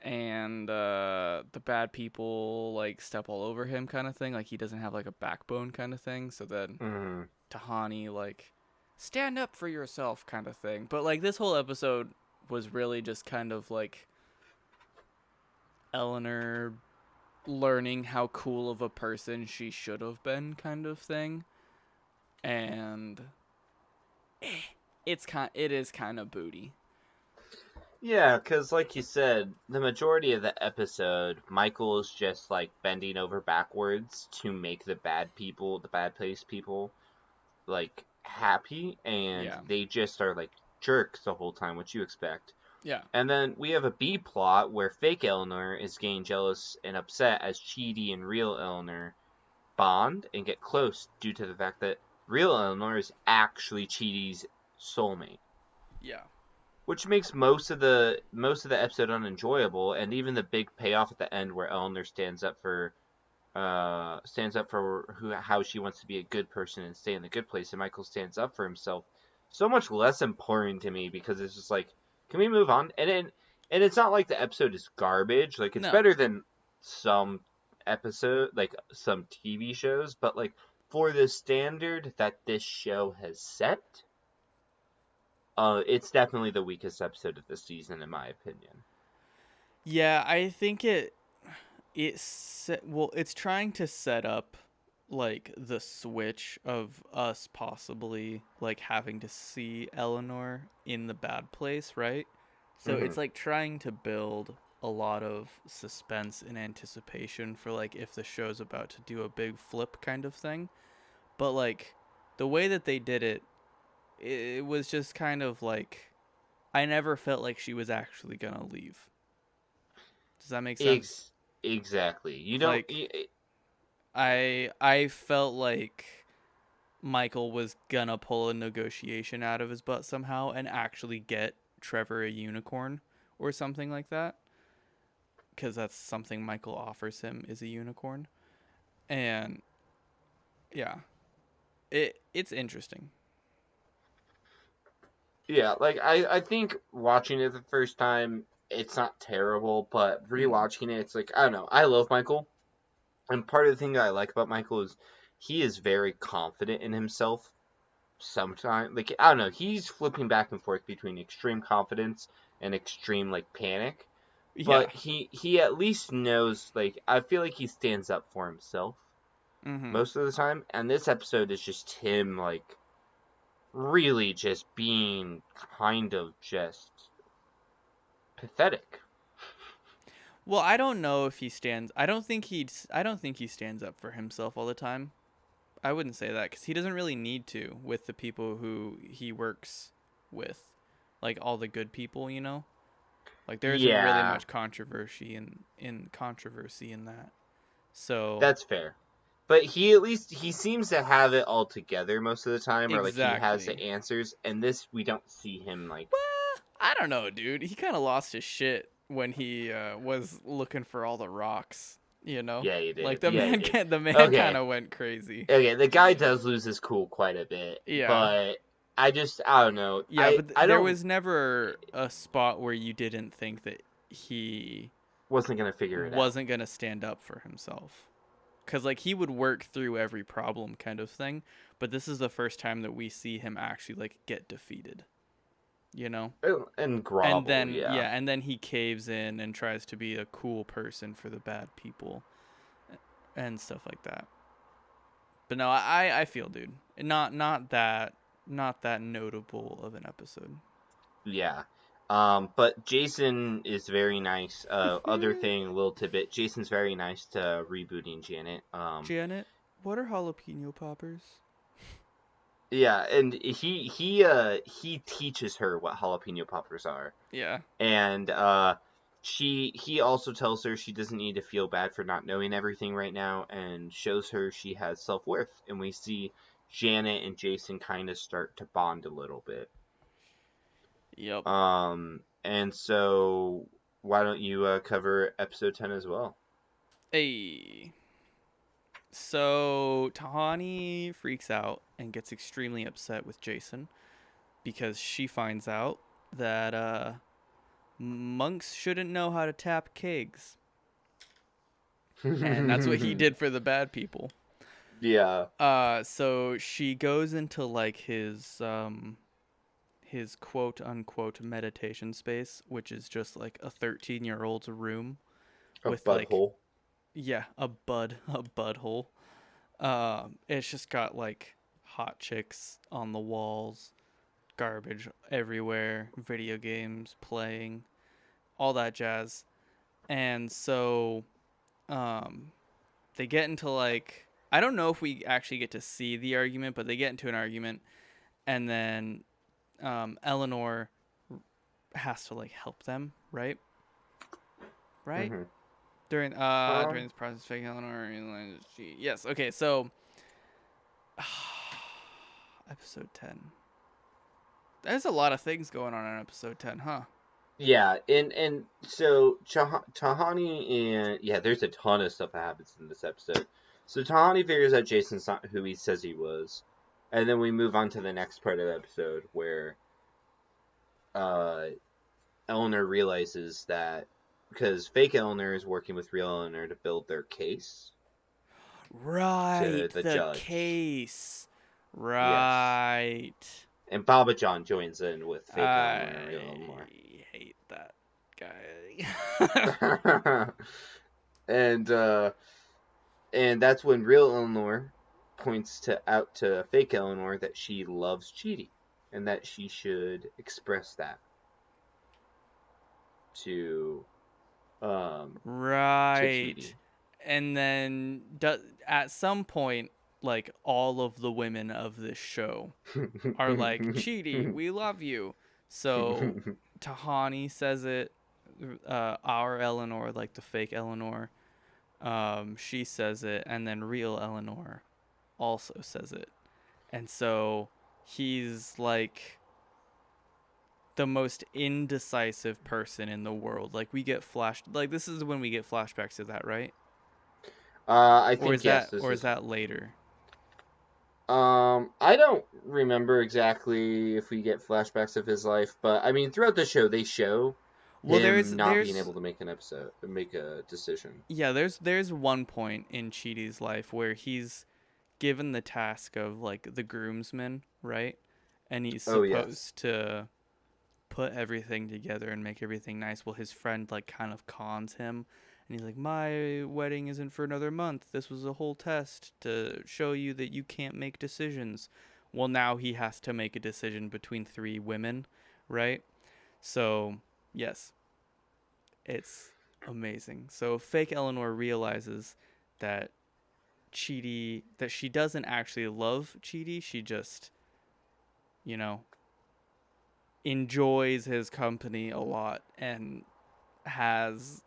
and the bad people like step all over him kind of thing. Like he doesn't have like a backbone kind of thing. So then Tahani like stand up for yourself kind of thing. But like this whole episode was really just kind of like Eleanor learning how cool of a person she should have been kind of thing. And it is kind of booty. Yeah, because like you said, the majority of the episode, Michael is just like bending over backwards to make the bad place people, like happy, and they just are like jerks the whole time, which you expect. Yeah. And then we have a B plot where fake Eleanor is getting jealous and upset as Chidi and real Eleanor bond and get close due to the fact that real Eleanor is actually Chidi's soulmate. Yeah. Which makes most of the episode unenjoyable, and even the big payoff at the end where Eleanor stands up for how she wants to be a good person and stay in the good place, and Michael stands up for himself. So much less important to me because it's just like, can we move on? And it's not like the episode is garbage. Like it's better than some episode, like some TV shows, but like for the standard that this show has set. It's definitely the weakest episode of the season, in my opinion. Yeah, I think it's trying to set up like the switch of us possibly like having to see Eleanor in the bad place, right? So it's like trying to build a lot of suspense and anticipation for like if the show's about to do a big flip kind of thing. But like the way that they did it, it was just kind of like I never felt like she was actually gonna leave. Does that make sense? Exactly. You know, like, I felt like Michael was gonna pull a negotiation out of his butt somehow and actually get Trevor a unicorn or something like that, because that's something Michael offers him, is a unicorn. And yeah, it's interesting. Yeah, like I think watching it the first time, it's not terrible, but rewatching it, it's like, I don't know. I love Michael, and part of the thing that I like about Michael is he is very confident in himself. Sometimes, like, I don't know, he's flipping back and forth between extreme confidence and extreme like panic. But he at least knows, like, I feel like he stands up for himself most of the time, and this episode is just him like really just being kind of just pathetic. Well, I don't know if he stands. I don't think he stands up for himself all the time. I wouldn't say that because he doesn't really need to with the people who he works with, like all the good people, you know. Like there isn't really much controversy in that. So that's fair. But he seems to have it all together most of the time, or like he has the answers. And this, we don't see him like. Well, I don't know, dude. He kind of lost his shit when he was looking for all the rocks. You know? Yeah, he did. Like the man kind of went crazy. Okay, the guy does lose his cool quite a bit. Yeah. But I don't know. Yeah, but there was never a spot where you didn't think that he wasn't gonna figure it out. Wasn't gonna stand up for himself. Because like he would work through every problem kind of thing, but this is the first time that we see him actually like get defeated, you know, and grovel, and then and then he caves in and tries to be a cool person for the bad people and stuff like that. But no, I feel, dude, not that notable of an episode. Yeah, But Jason is very nice. Other thing, a little tidbit. Jason's very nice to rebooting Janet. Janet, what are jalapeno poppers? Yeah, and he teaches her what jalapeno poppers are, Yeah. and he also tells her she doesn't need to feel bad for not knowing everything right now, and shows her she has self-worth. And we see Janet and Jason kind of start to bond a little bit. Yep. And so why don't you cover episode 10 as well? Hey. So Tahani freaks out and gets extremely upset with Jason because she finds out that monks shouldn't know how to tap kegs. And that's what he did for the bad people. Yeah. So she goes into like his quote unquote meditation space, which is just like a 13-year-old's room A with like butthole. yeah, a bud hole. It's just got like hot chicks on the walls, garbage everywhere, video games playing, all that jazz. And so they get into like, I don't know if we actually get to see the argument, but they get into an argument, and then Eleanor has to like help them, right? Right? Mm-hmm. During this process, fake Eleanor yes, okay, so episode 10. There's a lot of things going on in episode 10, huh? Yeah, and so Tahani and yeah, there's a ton of stuff that happens in this episode. So Tahani figures out Jason's not who he says he was, and then we move on to the next part of the episode where Eleanor realizes that because fake Eleanor is working with real Eleanor to build their case Right, to the the judge. case. Yes, Right. and Baba John joins in with fake Eleanor and real I Eleanor. hate that guy. and that's when real Eleanor points out to fake Eleanor that she loves Chidi and that she should express that to Right. Chidi. And then at some point, like all of the women of this show are like, Chidi, we love you. So Tahani says it, our Eleanor, like the fake Eleanor, she says it, and then real Eleanor also says it. And so he's like the most indecisive person in the world. Like we get this is when we get flashbacks to that, right? I Or think is yes. that later? I don't remember exactly if we get flashbacks of his life, but I mean, throughout the show, they show Well, him not being able to make a decision. Yeah, there's one point in Chidi's life where he's given the task of like the groomsman, right? And he's supposed to put everything together and make everything nice. Well, his friend like kind of cons him, and he's like, "My wedding isn't for another month. This was a whole test to show you that you can't make decisions." Well, now he has to make a decision between 3 women, right? So, yes. It's amazing. So fake Eleanor realizes that she doesn't actually love Chidi. She just, enjoys his company a lot and has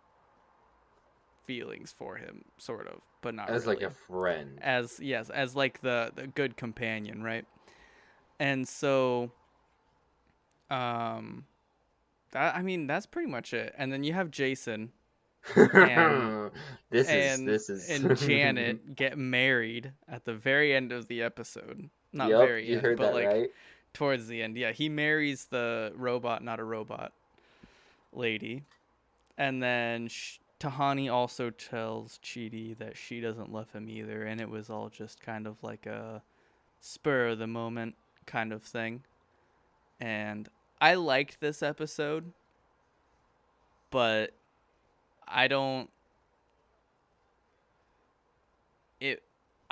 feelings for him, sort of, but not as really. like a friend. As like the good companion, right? And so, that's pretty much it. And then you have Jason and and Janet get married at the very end of the episode. Not Yep, very you end, heard but that like right. towards the end. Yeah, he marries the robot, not a robot lady. And then Tahani also tells Chidi that she doesn't love him either, and it was all just kind of like a spur of the moment kind of thing. And I liked this episode, but I don't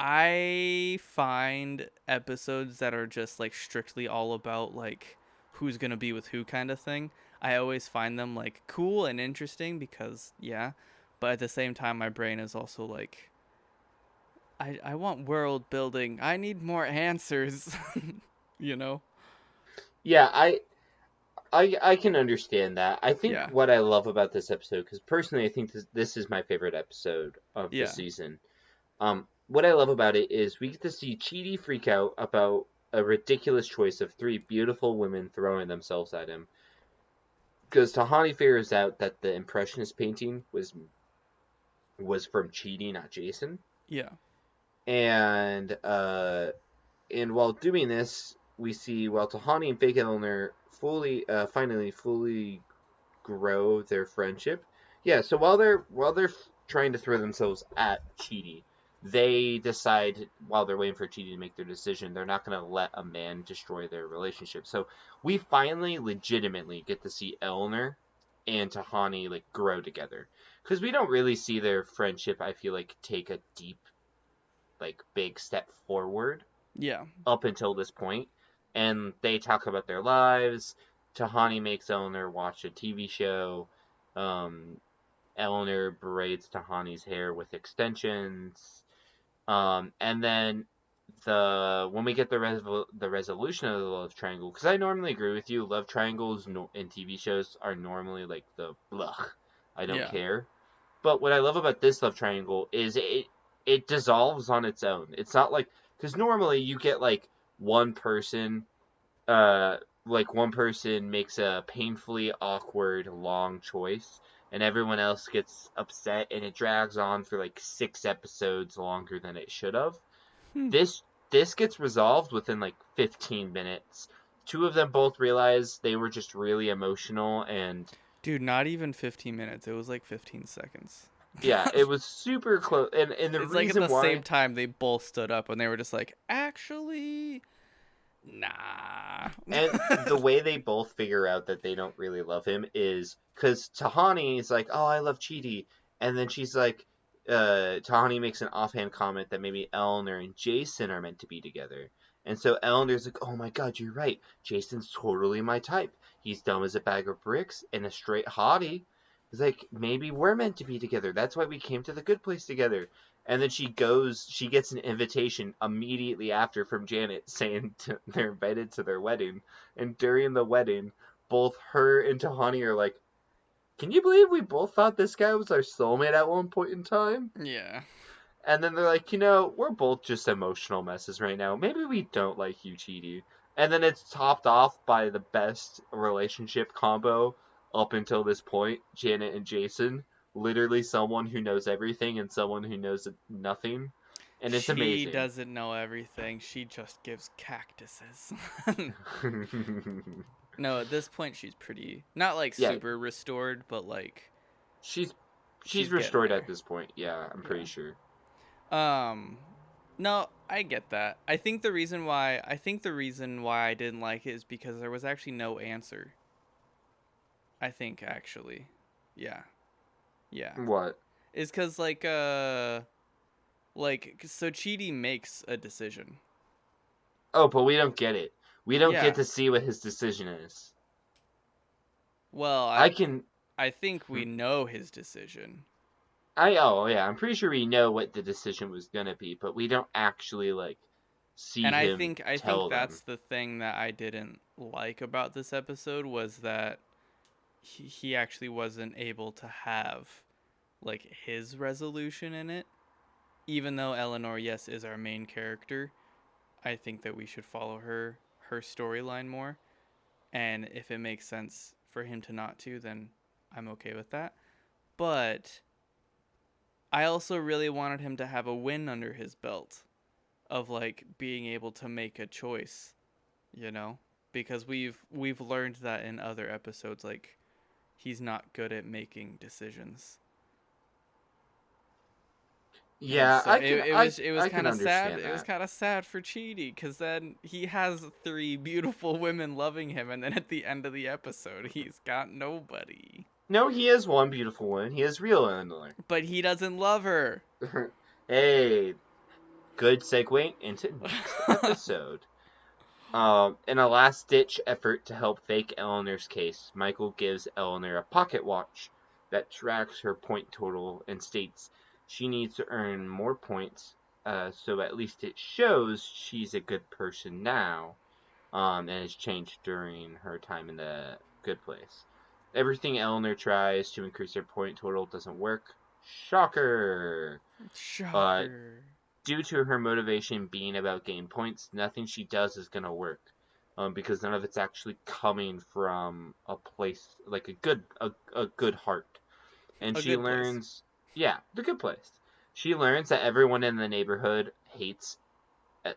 I find episodes that are just like strictly all about like who's going to be with who kind of thing. I always find them like cool and interesting because yeah, but at the same time my brain is also like I want world building. I need more answers. you know? Yeah, I can understand that. I think Yeah. what I love about this episode, because personally I think this is my favorite episode of the Yeah. season. What I love about it is we get to see Chidi freak out about a ridiculous choice of three beautiful women throwing themselves at him. Because Tahani figures out that the impressionist painting was from Chidi, not Jason. Yeah. And while doing this, we see while Tahani and Fake Eleanor finally fully grow their friendship. Yeah, so while they're trying to throw themselves at Chidi, they decide while they're waiting for Chidi to make their decision, they're not going to let a man destroy their relationship. So we finally legitimately get to see Eleanor and Tahani like grow together because we don't really see their friendship. I feel like take a deep, like big step forward Yeah. up until this point, and they talk about their lives. Tahani makes Eleanor watch a TV show. Eleanor braids Tahani's hair with extensions. And then when we get the resolution of the love triangle, because I normally agree with you, love triangles in TV shows are normally like the blah, I don't Yeah. care. But what I love about this love triangle is it dissolves on its own. It's not like because normally you get one person uh one person makes a painfully awkward long choice and everyone else gets upset and it drags on for like 6 episodes longer than it should have. Hmm. This gets resolved within like 15 minutes. Two of them both realize they were just really emotional and Dude, not even 15 minutes. It was like 15 seconds. yeah, it was super close. And the It's like at the reason same why time they both stood up and they were just like, actually, nah. and the way they both figure out that they don't really love him is because Tahani is like, "Oh, I love Chidi," and then she's like, Tahani makes an offhand comment that maybe Eleanor and Jason are meant to be together, and so Eleanor's like, "Oh my God, you're right. Jason's totally my type. He's dumb as a bag of bricks and a straight hottie." It's like maybe we're meant to be together. That's why we came to the good place together. And then she gets an invitation immediately after from Janet saying they're invited to their wedding. And during the wedding, both her and Tahani are like, "Can you believe we both thought this guy was our soulmate at one point in time?" Yeah. And then they're like, we're both just emotional messes right now. Maybe we don't like you, Chidi. And then it's topped off by the best relationship combo up until this point, Janet and Jason. Literally someone who knows everything and someone who knows nothing. And it's She amazing. doesn't know everything. She just gives cactuses. No, at this point she's pretty not like Yeah, super restored, but like she's she's getting restored at there. this point. Yeah, I'm pretty sure. No, I get that. I think the reason why I didn't like it is because there was actually no answer. I think actually. Yeah. Yeah. What? Is cuz so Chidi makes a decision. Oh, but we don't get it. We don't Yeah. get to see what his decision is. Well, I can I think we know his decision. I'm pretty sure we know what the decision was gonna be, but we don't actually see And him I think tell them. that's the thing that I didn't like about this episode was that he actually wasn't able to have like his resolution in it. Even though Eleanor, yes, is our main character, I think that we should follow her storyline more. And if it makes sense for him to not to, then I'm okay with that. But I also really wanted him to have a win under his belt of like being able to make a choice, you know? Because we've learned that in other episodes like he's not good at making decisions. And Yeah, so it was I can kind of sad. understand It was that. kind of sad for Chidi because then he has three beautiful women loving him, and then at the end of the episode, he's got nobody. No, he has one beautiful one. He has real Eleanor. But he doesn't love her. Hey, good segue into next episode. In a last-ditch effort to help fake Eleanor's case, Michael gives Eleanor a pocket watch that tracks her point total and states she needs to earn more points, so at least it shows she's a good person now, and has changed during her time in the good place. Everything Eleanor tries to increase her point total doesn't work. Shocker! But Shocker. due to her motivation being about gain points, nothing she does is gonna work, because none of it's actually coming from a place like a good heart. And A she good place. learns, yeah, the good place. She learns that everyone in the neighborhood hates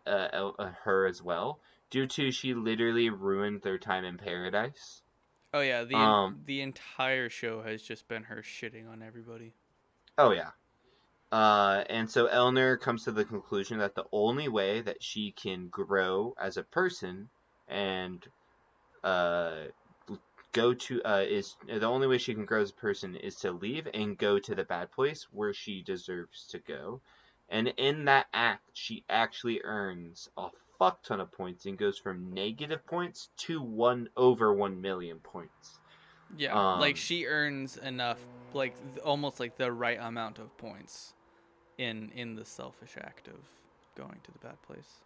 her as well, due to she literally ruined their time in paradise. Oh yeah, Um, the entire show has just been her shitting on everybody. oh yeah. And so Eleanor comes to the conclusion that the only way that she can grow as a person and uh, go to is the only way she can grow as a person is to leave and go to the bad place where she deserves to go. And in that act, she actually earns a fuck ton of points and goes from negative points to over 1 million points. Yeah, like Um, she earns enough, like almost like the right amount of points in the selfish act of going to the bad place.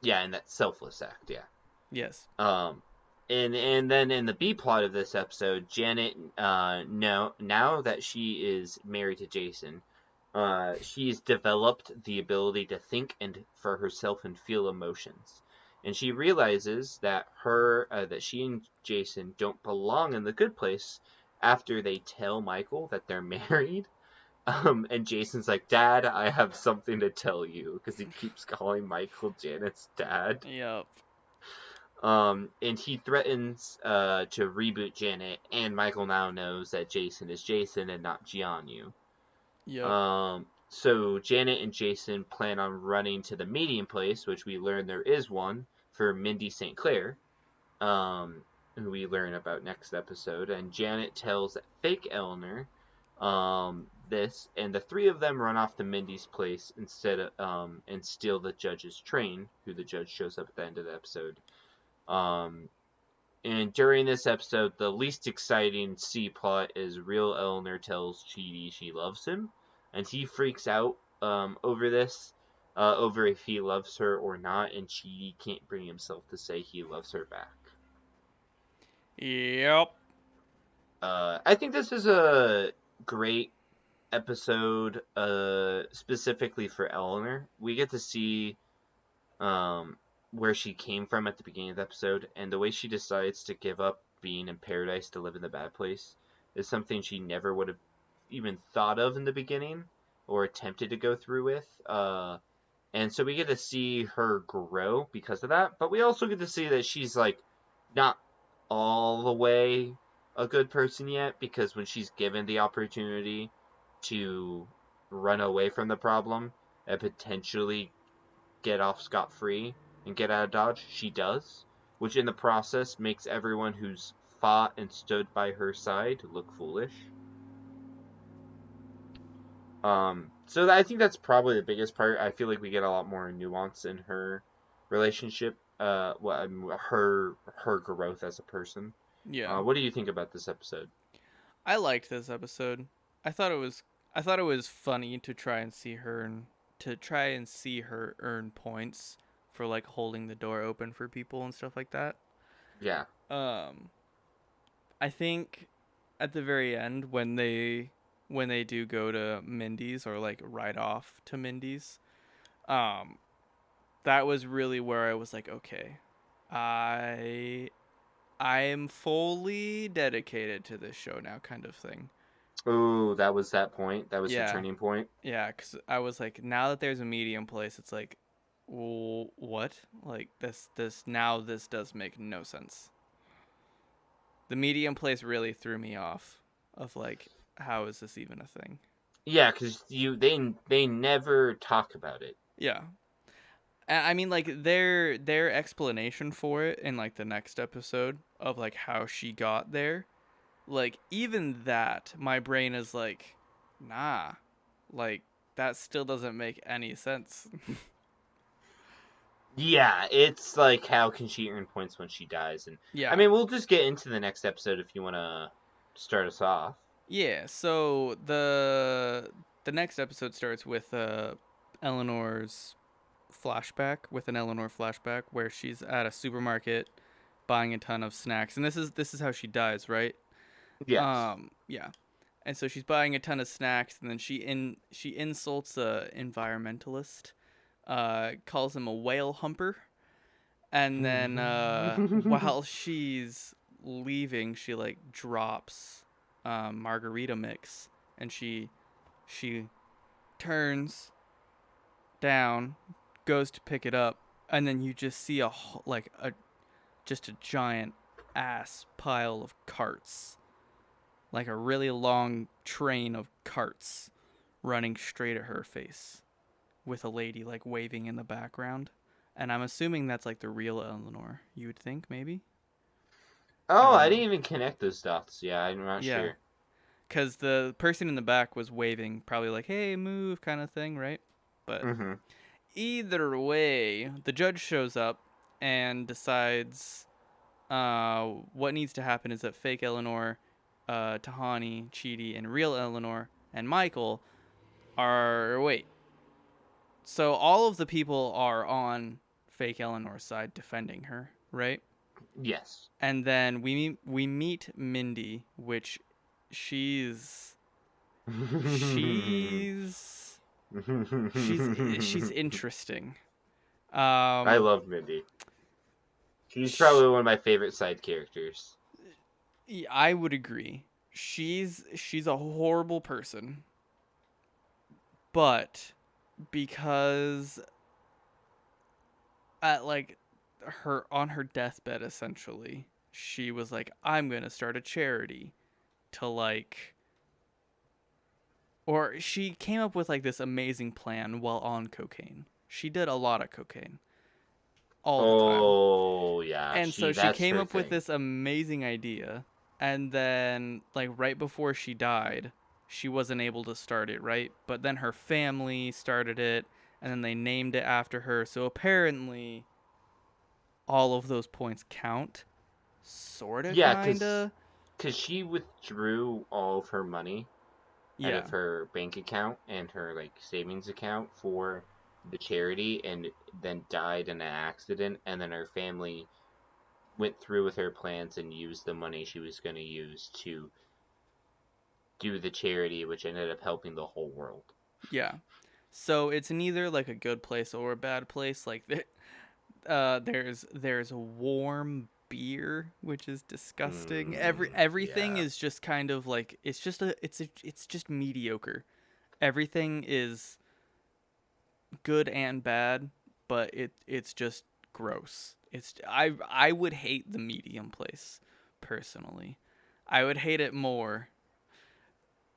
yeah, and that selfless act, yeah. Yes. Um, and then in the B plot of this episode, Janet, now that she is married to Jason, she's developed the ability to think and for herself and feel emotions, and she realizes that that she and Jason don't belong in the good place after they tell Michael that they're married. And Jason's like, "Dad, I have something to tell you," because he keeps calling Michael Janet's dad. Yep. And he threatens to reboot Janet, and Michael now knows that Jason is Jason and not Jianyu. Yep. So Janet and Jason plan on running to the meeting place, which we learn there is one for Mindy St. Clair, who we learn about next episode. And Janet tells fake Eleanor this, and the three of them run off to Mindy's place and steal the judge's train, who the judge shows up at the end of the episode. And during this episode, the least exciting C plot is real Eleanor tells Chidi she loves him, and he freaks out over this, over if he loves her or not, and Chidi can't bring himself to say he loves her back. Yep. I think this is a great episode, specifically for Eleanor. We get to see where she came from at the beginning of the episode, and the way she decides to give up being in paradise to live in the bad place is something she never would have even thought of in the beginning or attempted to go through with. And so we get to see her grow because of that, but we also get to see that she's like not all the way a good person yet, because when she's given the opportunity to run away from the problem and potentially get off scot-free and get out of Dodge, she does, which in the process makes everyone who's fought and stood by her side look foolish. So I think that's probably the biggest part. I feel like we get a lot more nuance in her relationship, her growth as a person. Yeah. What do you think about this episode? I liked this episode. I thought it was funny to try and see her earn points for like holding the door open for people and stuff like that. Yeah. I think at the very end when they do go to Mindy's or like ride off to Mindy's, that was really where I was like, okay, I am fully dedicated to this show now, kind of thing. Oh, that was that point. That was the Yeah, turning point. yeah, because I was like, now that there's a medium place, it's like, well, what? Like this does make no sense. The medium place really threw me off. Of like, how is this even a thing? Yeah, because they never talk about it. Yeah, I mean, like their explanation for it in like the next episode of like how she got there, like even that, my brain is like, nah, like that still doesn't make any sense. Yeah, it's like how can she earn points when she dies, and I Yeah. mean we'll just get into the next episode if you want to start us off. Yeah, so the next episode starts with Eleanor's flashback, with an Eleanor flashback where she's at a supermarket buying a ton of snacks. And this is how she dies, right? Yes. Yeah. And so she's buying a ton of snacks, and then she insults a environmentalist, calls him a whale humper, and then while she's leaving, she like drops margarita mix, and she turns down, goes to pick it up, and then you just see a just a giant ass pile of carts, like a really long train of carts running straight at her face, with a lady like waving in the background. And I'm assuming that's like the real Eleanor. You would think, maybe? I Oh, don't I know. didn't even connect those dots. Yeah, I'm not Yeah, sure. because the person in the back was waving, probably like, hey, move, kind of thing, right? But Mm-hmm. either way, the judge shows up and decides what needs to happen is that fake Eleanor, Tahani, Chidi, and real Eleanor and Michael are. Wait. So all of the people are on fake Eleanor's side defending her, right? Yes. And then we meet Mindy, which she's she's she's interesting. I Um, love Mindy. She's sh- probably one of my favorite side characters. I would agree. She's a horrible person, but because at like her on her deathbed essentially, she was like, I'm going to start a charity to like, or she came up with like this amazing plan while on cocaine. She did a lot of cocaine all the time. Oh, yeah. And so she That's came her up with thing. this amazing idea, and then like right before she died, she wasn't able to start it, right? But then her family started it, and then they named it after her. So apparently all of those points count, sort of, Yeah, kind of. cause she withdrew all of her money out Yeah. of her bank account and her like savings account for the charity and then died in an accident and then her family went through with her plans and used the money she was going to use to do the charity which ended up helping the whole world. Yeah. So it's neither like a good place or a bad place. Like there's warm beer, which is disgusting. Everything Yeah. is just kind of like it's just mediocre. Everything is good and bad, but it's just gross. I would hate the medium place personally. I would hate it more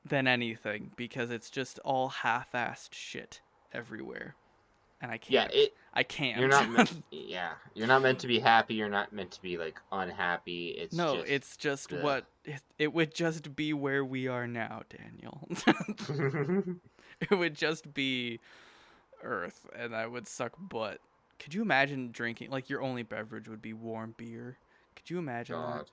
than anything because it's just all half-assed shit everywhere, and I Yeah, can't. it I you're can't. not meant you're not meant to be happy, you're not meant to be like unhappy. It's No, just it's just the it would just be where we are now, Daniel. It would just be Earth, and I would suck butt. Could you imagine drinking like your only beverage would be warm beer? Could you imagine that? God.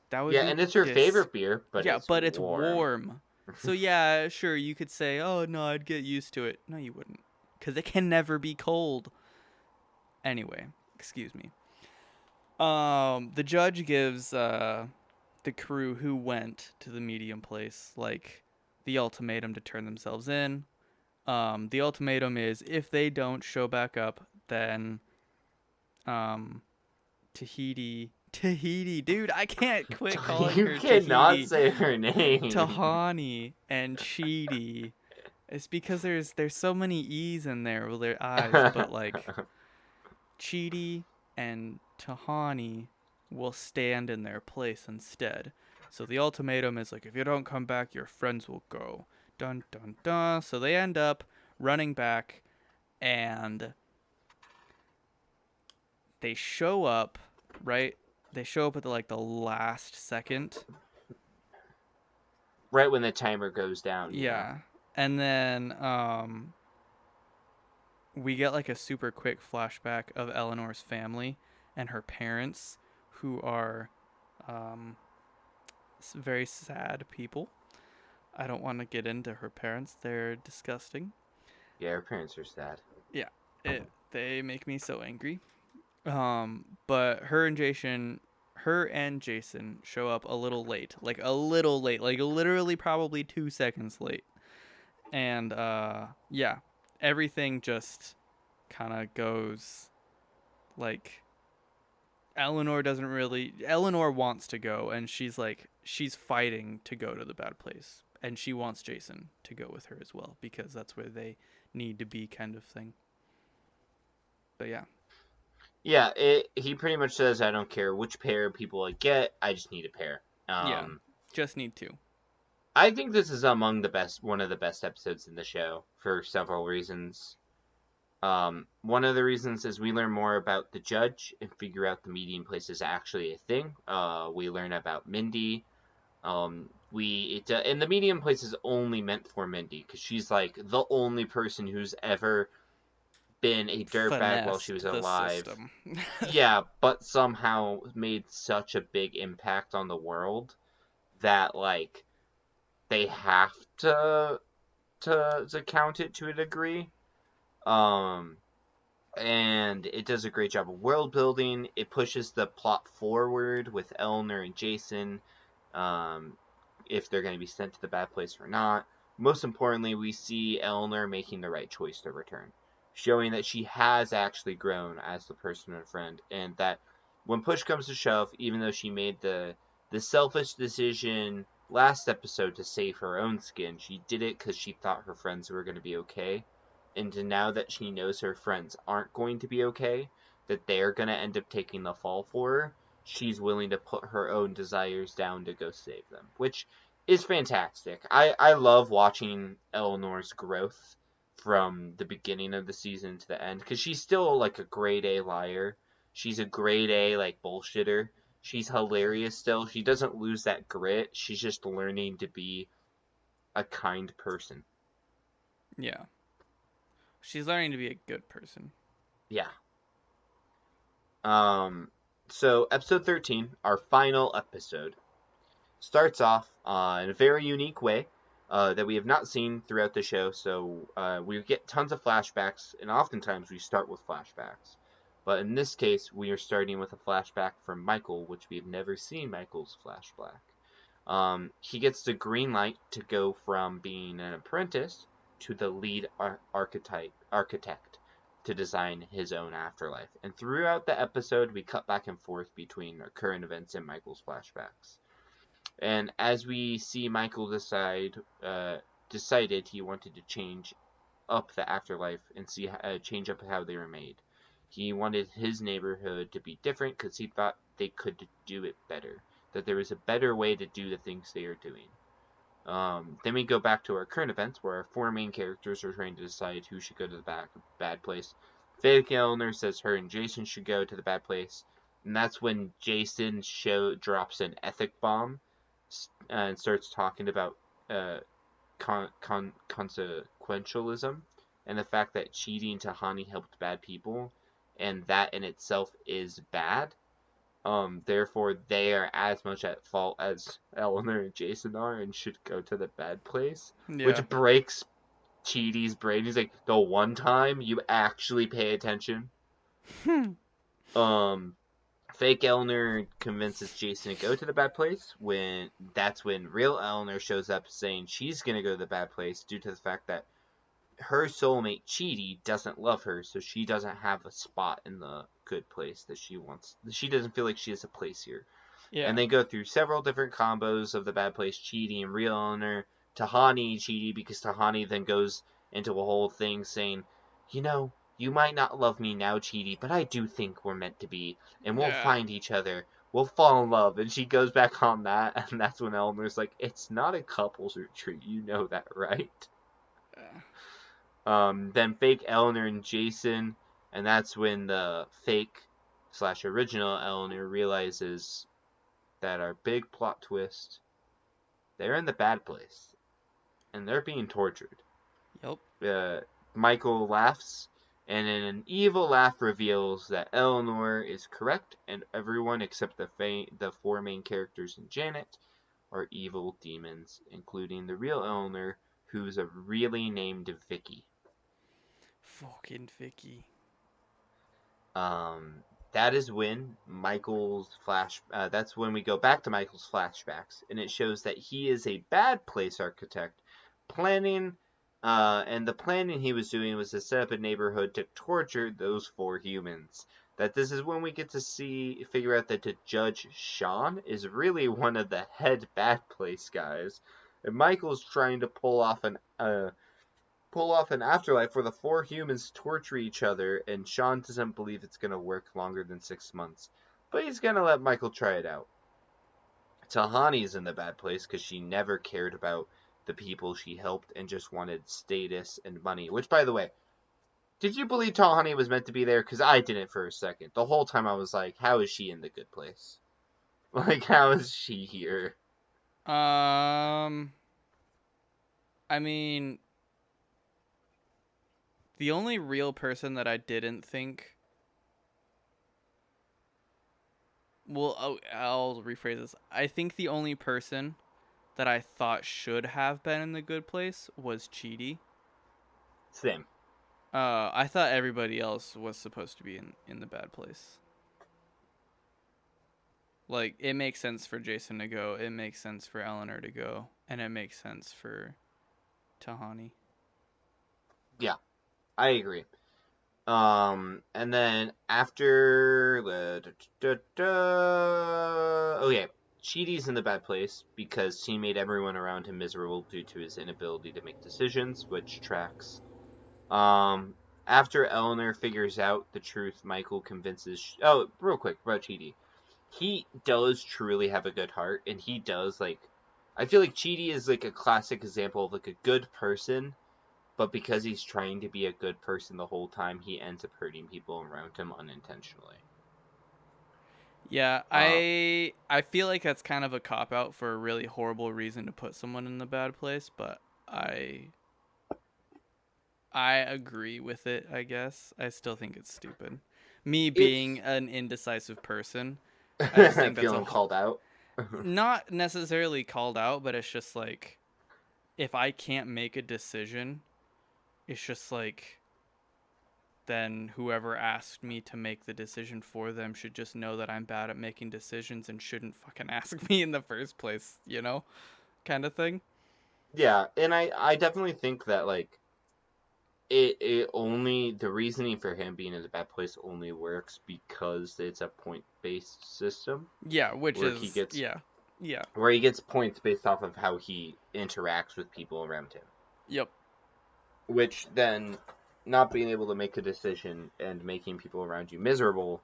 That would Yeah, be and it's her dis. favorite beer, but Yeah, it's but it's warm. warm. So yeah, sure, you could say, "Oh no, I'd get used to it." No, you wouldn't, because it can never be cold. Anyway, excuse me. The judge gives the crew who went to the medium place like the ultimatum to turn themselves in. The ultimatum is if they don't show back up, then um, Tahiti, dude, I can't quit calling You her cannot Tahiti. say her name. Tahani and Chidi. It's because there's so many E's in there with their eyes, but like Chidi and Tahani will stand in their place instead. So the ultimatum is like, if you don't come back, your friends will go. Dun dun dun. So they end up running back, and they show up, right? They show up at like the last second. Right when the timer goes down, yeah. Yeah. And then we get like a super quick flashback of Eleanor's family and her parents, who are um, very sad people. I don't want to get into her parents; they're disgusting. Yeah, her parents are sad. Yeah, they make me so angry. But her and Jason show up a little late, like literally probably 2 seconds late, and yeah, everything just kind of goes like Eleanor wants to go, and she's fighting to go to the bad place, and she wants Jason to go with her as well because that's where they need to be, kind of thing. But yeah. Yeah, he pretty much says, I don't care which pair of people I get, I just need a pair. Yeah, just need to. I think this is among one of the best episodes in the show for several reasons. One of the reasons is we learn more about the judge and figure out the meeting place is actually a thing. We learn about Mindy. And the medium place is only meant for Mindy because she's like the only person who's ever been a dirtbag while she was Finessed the alive. system. Yeah, but somehow made such a big impact on the world that like they have to count it to a degree. Um, and it does a great job of world building. It pushes the plot forward with Eleanor and Jason, um, if they're going to be sent to the bad place or not. Most importantly, we see Eleanor making the right choice to return, showing that she has actually grown as the person and friend, and that when push comes to shove, even though she made the selfish decision last episode to save her own skin, she did it because she thought her friends were going to be okay. And now that she knows her friends aren't going to be okay, that they're going to end up taking the fall for her, she's willing to put her own desires down to go save them, which is fantastic. I love watching Eleanor's growth from the beginning of the season to the end, because she's still like a grade A liar. She's a grade A like bullshitter. She's hilarious still. She doesn't lose that grit. She's just learning to be a kind person. Yeah. She's learning to be a good person. Yeah. So episode 13, our final episode, starts off in a very unique way that we have not seen throughout the show. So we get tons of flashbacks, and oftentimes we start with flashbacks. But in this case, we are starting with a flashback from Michael, which we have never seen Michael's flashback. He gets the green light to go from being an apprentice to the lead architect to design his own afterlife. And throughout the episode, we cut back and forth between our current events and Michael's flashbacks. And as we see Michael decided he wanted to change up the afterlife and change up how they were made. He wanted his neighborhood to be different because he thought they could do it better. That there was a better way to do the things they are doing. Then we go back to our current events where our four main characters are trying to decide who should go to the bad place. Fake Eleanor says her and Jason should go to the bad place. And that's when Jason drops an ethic bomb and starts talking about consequentialism and the fact that cheating to Hani helped bad people, and that in itself is bad. Therefore, they are as much at fault as Eleanor and Jason are and should go to the bad place. Yeah. Which breaks Chidi's brain. He's like, the one time you actually pay attention. Fake Eleanor convinces Jason to go to the bad place. That's when real Eleanor shows up saying she's going to go to the bad place due to the fact that her soulmate Chidi doesn't love her, so she doesn't have a spot in the good place that she wants. She doesn't feel like she has a place here. Yeah. And they go through several different combos of the bad place Chidi and real Eleanor, Tahani Chidi, because Tahani then goes into a whole thing saying, you know, you might not love me now, Chidi, but I do think we're meant to be, and we'll find each other. We'll fall in love. And she goes back on that, and that's when Eleanor's like, it's not a couple's retreat. You know that, right? Then fake Eleanor and Jason, and that's when the fake/original Eleanor realizes that our big plot twist, they're in the bad place, and they're being tortured. Yep. Michael laughs and then an evil laugh reveals that Eleanor is correct, and everyone except the four main characters and Janet are evil demons, including the real Eleanor, who's a really named Vicky. Fucking Vicky. That is when that's when we go back to Michael's flashbacks, and it shows that he is a bad place architect, planning, and the planning he was doing was to set up a neighborhood to torture those four humans. That this is when we get to figure out that Judge Sean is really one of the head bad place guys, and Michael's trying to pull off an afterlife where the four humans torture each other, and Sean doesn't believe it's going to work longer than 6 months. But he's going to let Michael try it out. Tahani's in the bad place because she never cared about the people she helped and just wanted status and money. Which, by the way, did you believe Tahani was meant to be there? Because I didn't for a second. The whole time I was like, how is she in the good place? Like, how is she here? I mean, the only real person that I didn't think... Well, I'll rephrase this. I think the only person that I thought should have been in the good place was Chidi. Same. I thought everybody else was supposed to be in the bad place. Like, it makes sense for Jason to go, it makes sense for Eleanor to go, and it makes sense for Tahani. Yeah, I agree. And then after okay, Chidi's in the bad place because he made everyone around him miserable due to his inability to make decisions, which tracks. After Eleanor figures out the truth, Michael convinces... Oh, real quick about Chidi. He does truly have a good heart, and he does, like... I feel like Chidi is, like, a classic example of, like, a good person, but because he's trying to be a good person the whole time, he ends up hurting people around him unintentionally. Yeah, I feel like that's kind of a cop-out for a really horrible reason to put someone in the bad place, but I agree with it, I guess. I still think it's stupid. Me being an indecisive person, I just think that's feeling called out. Not necessarily called out, but it's just like, if I can't make a decision, it's just like, then whoever asked me to make the decision for them should just know that I'm bad at making decisions and shouldn't fucking ask me in the first place, you know? Kind of thing. Yeah, and I definitely think that, like, it only, the reasoning for him being in a bad place only works because it's a point-based system. Yeah, which where is, he gets, yeah. Where he gets points based off of how he interacts with people around him. Yep. Which then, not being able to make a decision and making people around you miserable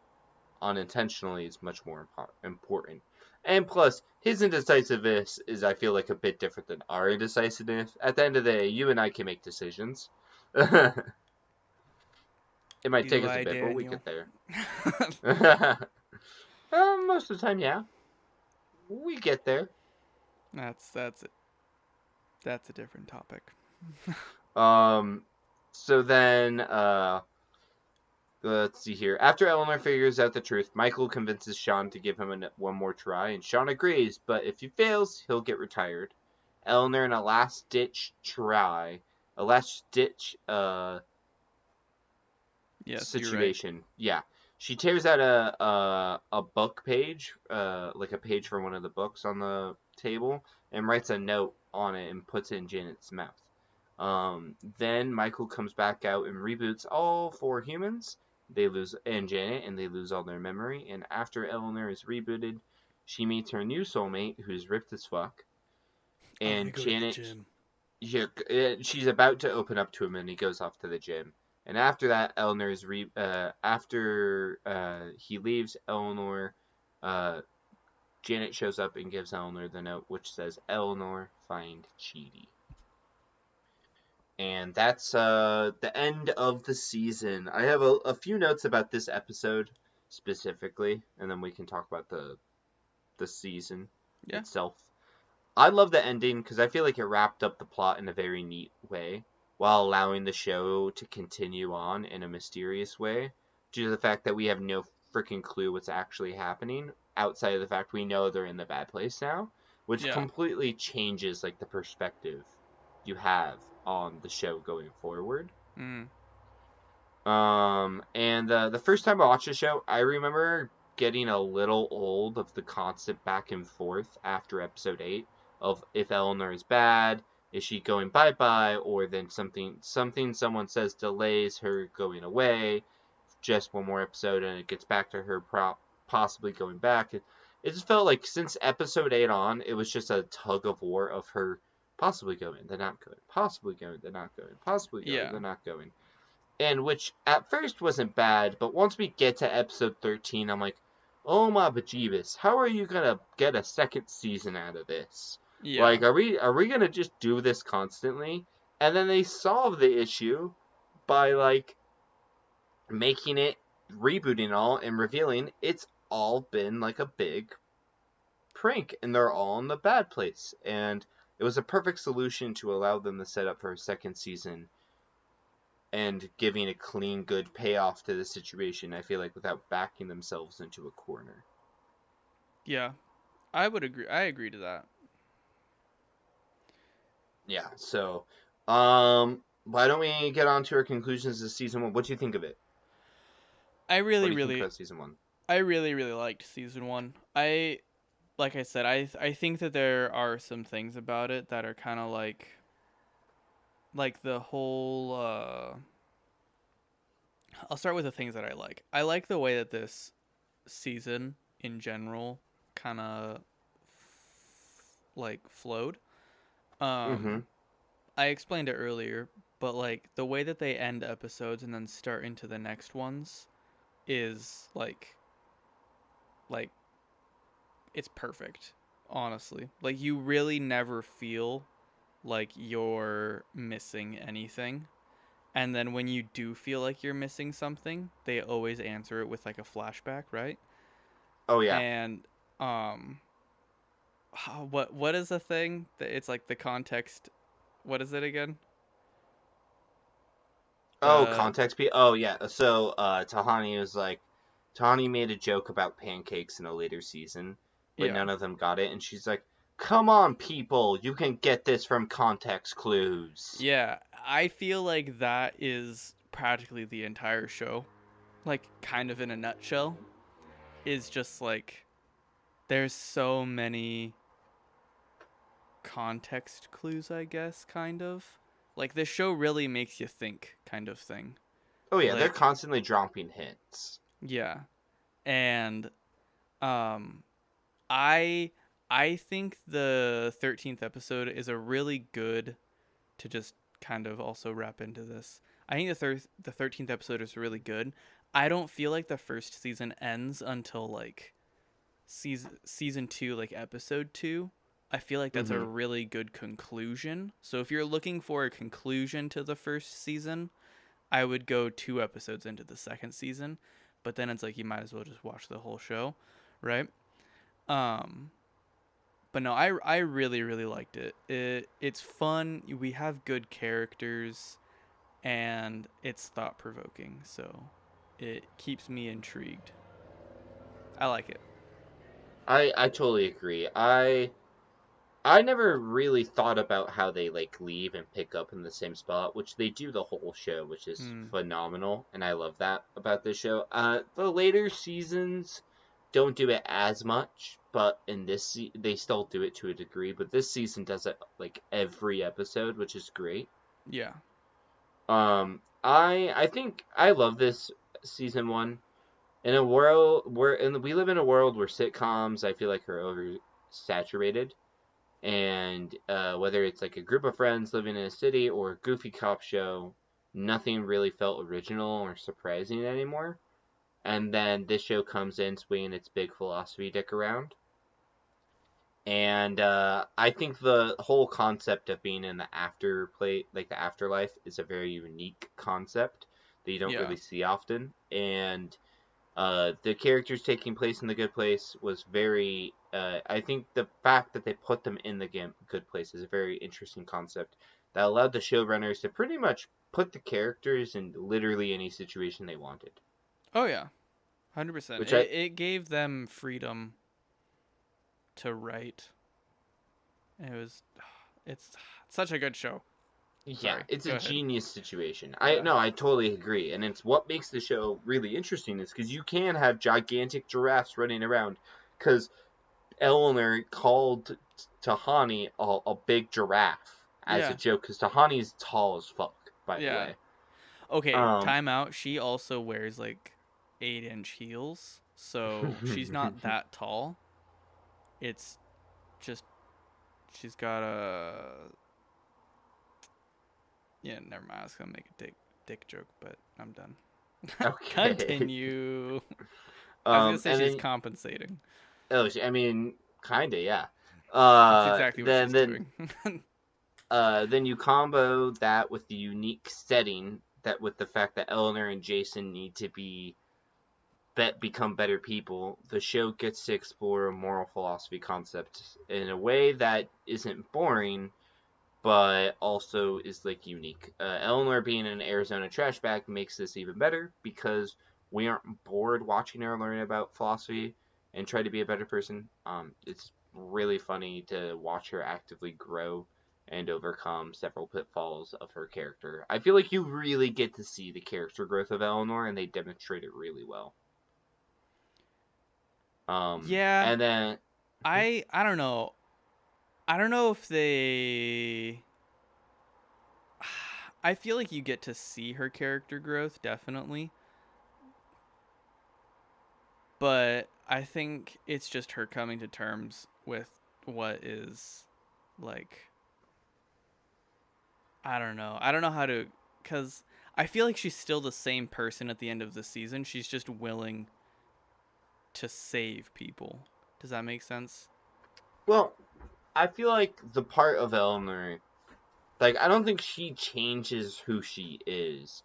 unintentionally is much more important. And plus, his indecisiveness is, I feel like, a bit different than our indecisiveness. At the end of the day, you and I can make decisions. It might take us a bit, Daniel? but we get there. Most of the time, yeah. We get there. That's it. That's a different topic. So then, let's see here. After Eleanor figures out the truth, Michael convinces Sean to give him one more try, and Sean agrees, but if he fails, he'll get retired. Eleanor, in a last-ditch situation. Right. Yeah. She tears out a book page, like a page from one of the books on the table, and writes a note on it and puts it in Janet's mouth. Then Michael comes back out and reboots all four humans. They lose, and Janet, and they lose all their memory. And after Eleanor is rebooted, she meets her new soulmate, who's ripped as fuck. And Janet, she's about to open up to him, and he goes off to the gym. And after that, Eleanor is after he leaves, Janet shows up and gives Eleanor the note, which says, "Eleanor, find Chidi." And that's the end of the season. I have a few notes about this episode specifically, and then we can talk about the season itself. I love the ending because I feel like it wrapped up the plot in a very neat way, while allowing the show to continue on in a mysterious way, due to the fact that we have no freaking clue what's actually happening, outside of the fact we know they're in the bad place now, which Yeah. completely changes like the perspective you have on the show going forward. Mm. And the first time I watched the show, I remember getting a little old of the constant back and forth after episode 8 of if Eleanor is bad, is she going bye-bye, or then something someone says delays her going away, just one more episode and it gets back to her possibly going back. It just felt like since episode 8 on, it was just a tug of war of her possibly going, then not going, possibly going, then not going, possibly going, Yeah. then not going. And which at first wasn't bad, but once we get to episode 13, I'm like, oh my bejeebus, how are you gonna get a second season out of this? Yeah. Like, are we gonna just do this constantly? And then they solve the issue by like making it, rebooting all and revealing it's all been like a big prank and they're all in the bad place. And it was a perfect solution to allow them to set up for a second season and giving a clean, good payoff to the situation, I feel like, without backing themselves into a corner. Yeah. I would agree. I agree to that. Yeah, so, why don't we get on to our conclusions of season 1? What do you think of it? I What really, do you think really, about season 1? I really, really liked season 1. Like I said, I think that there are some things about it that are kind of like the whole. I'll start with the things that I like. I like the way that this season in general kind of like flowed. Mm-hmm. I explained it earlier, but like the way that they end episodes and then start into the next ones is like it's perfect, honestly. Like you really never feel like you're missing anything. And then when you do feel like you're missing something, they always answer it with like a flashback, right? Oh, yeah. And what is the thing? It's like the context. What is it again? Oh, The context piece? Oh, yeah. So, Tahani was like, Tahani made a joke about pancakes in a later season, but yeah. none of them got it, and she's like, come on, people, you can get this from context clues. Yeah, I feel like that is practically the entire show. Like kind of in a nutshell is just like there's so many context clues, I guess, kind of. Like this show really makes you think kind of thing. Oh, yeah, they're Like constantly dropping hints. yeah. And um I I think the 13th episode is a really good to just kind of also wrap into this. I think the 13th episode is really good. I don't feel like the first season ends until like season 2, like episode 2. I feel like that's a Mm-hmm. really good conclusion. So if you're looking for a conclusion to the first season, I would go 2 episodes into the second season, but then it's like you might as well just watch the whole show, right? Um but no, I really really liked it. It's fun. We have good characters, and it's thought provoking. So it keeps me intrigued. I like it. I totally agree. I never really thought about how they like leave and pick up in the same spot, which they do the whole show, which is Mm, phenomenal, and I love that about this show. The later seasons don't do it as much, but in they still do it to a degree. But this season does it like every episode, which is great. yeah. I think I love this season 1. In a world we live in a world where sitcoms I feel like are oversaturated, and whether it's like a group of friends living in a city or a goofy cop show, nothing really felt original or surprising anymore. And then this show comes in swinging its big philosophy dick around. And I think the whole concept of being in the like the afterlife, is a very unique concept that you don't Yeah. really see often. And The characters taking place in the Good Place was very. I think the fact that they put them in the Good Place is a very interesting concept that allowed the showrunners to pretty much put the characters in literally any situation they wanted. Oh yeah, 100%. Which It gave them freedom to write. It's such a good show. Yeah, Sorry, it's go a ahead. genius situation. Yeah. I totally agree, and it's what makes the show really interesting is because you can have gigantic giraffes running around, because Eleanor called Tahani a big giraffe as a Yeah. joke, because Tahani's tall as fuck, by the Yeah. way. Okay, Um, time out. She also wears like 8-inch heels, so she's not that tall. It's just she's got a yeah. Never mind. I was gonna make a dick joke, but I'm done. okay. Continue. I was gonna say And she's then compensating. I mean, kinda, yeah. That's exactly what Then she's doing. then you combo that with the unique setting that with the fact that Eleanor and Jason need to become better people. The show gets to explore a moral philosophy concept in a way that isn't boring, but also is like unique. Eleanor being an Arizona trash bag makes this even better because we aren't bored watching her learn about philosophy and try to be a better person. It's really funny to watch her actively grow and overcome several pitfalls of her character. I feel like you really get to see the character growth of Eleanor, and they demonstrate it really well. Yeah, And then I don't know. I don't know if they. I feel like you get to see her character growth, definitely. But I think it's just her coming to terms with what is, like, I don't know. I don't know how to. Because I feel like she's still the same person at the end of the season. She's just willing to save people. Does that make sense? well, I feel like the part of Eleanor, like I don't think she changes who she is.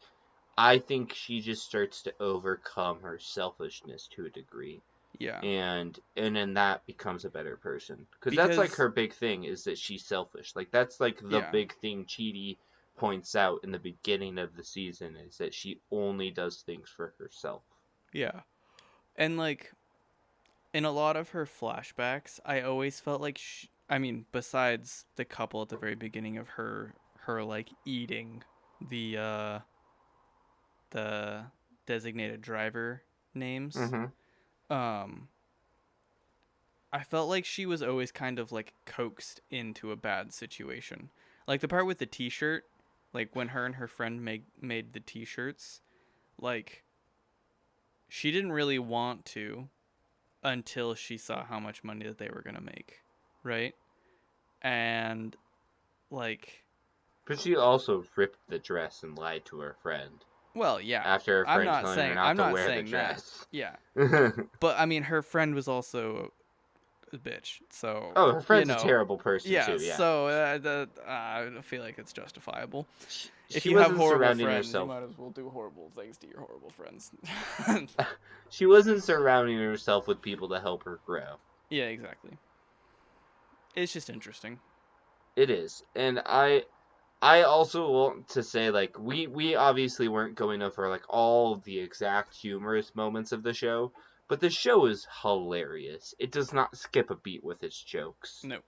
I think she just starts to overcome her selfishness to a degree, Yeah. and then that becomes a better person. Because that's like Because, her big thing is that she's selfish. Like that's like the yeah. big thing Chidi points out in the beginning of the season is that she only does things for herself. Yeah. And, like, in a lot of her flashbacks, I always felt like I mean, besides the couple at the very beginning of her like eating the the designated driver names, Mm-hmm. um I felt like she was always kind of like coaxed into a bad situation. Like the part with the t-shirt, like when her and her friend made the t-shirts, like she didn't really want to until she saw how much money that they were going to make, right? And like, But she also ripped the dress and lied to her friend well, yeah. after her friend telling her I'm not to not wear the saying that. dress. Yeah. Oh, But I mean her friend was also a bitch. So, her you friend's a know, terrible person yeah, too. Yeah, so I feel like it's justifiable. If she you have wasn't horrible surrounding friends, you herself. might as well do horrible things to your horrible friends. She wasn't surrounding herself with people to help her grow. Yeah, exactly. It's just interesting. It is, and I also want to say like we obviously weren't going over like all the exact humorous moments of the show, but the show is hilarious. It does not skip a beat with its jokes. No.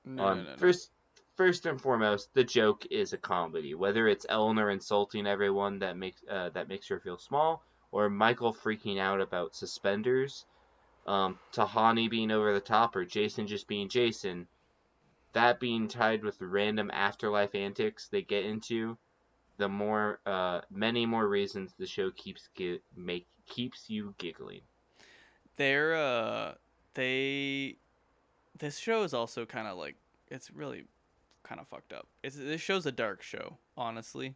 No, no, Um, no, no. first, first and foremost, the joke is a comedy. Whether it's Eleanor insulting everyone that makes her feel small, or Michael freaking out about suspenders, Tahani being over the top, or Jason just being Jason. That being tied with random afterlife antics they get into, the more, many more reasons the show keeps you giggling. They're they this show is also kind of like it's really kind of fucked up. This show's a dark show, honestly.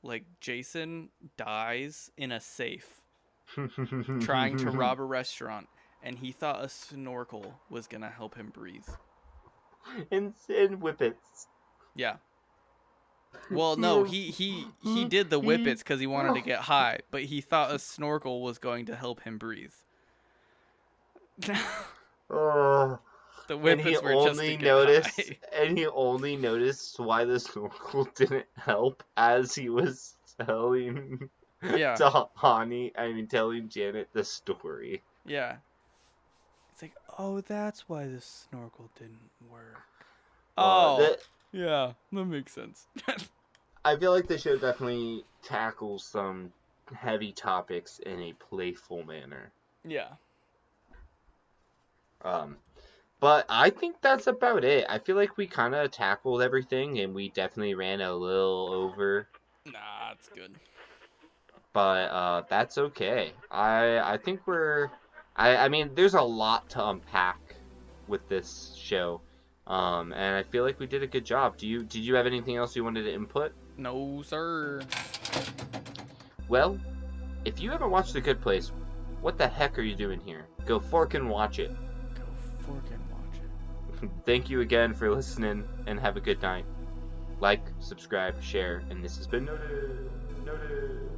Like Jason dies in a safe trying to rob a restaurant and he thought a snorkel was going to help him breathe. and whippets. Yeah. Well, no, he did the whippets because he wanted to get high, but he thought a snorkel was going to help him breathe. Oh. The And whippets were just to get high. and he only noticed why the snorkel didn't help as he was telling Yeah. telling Janet the story. Yeah. It's like, oh, that's why the snorkel didn't work. Yeah, that makes sense. I feel like the show definitely tackles some heavy topics in a playful manner. Yeah. But I think that's about it. I feel like we kind of tackled everything, and we definitely ran a little over. Nah, it's good. But that's okay. I think I mean, there's a lot to unpack with this show. And I feel like we did a good job. Did you have anything else you wanted to input? No, sir. Well, if you haven't watched The Good Place, what the heck are you doing here? Go fork and watch it. Go fork and watch it. Thank you again for listening, and have a good night. Like, subscribe, share, and this has been Noted.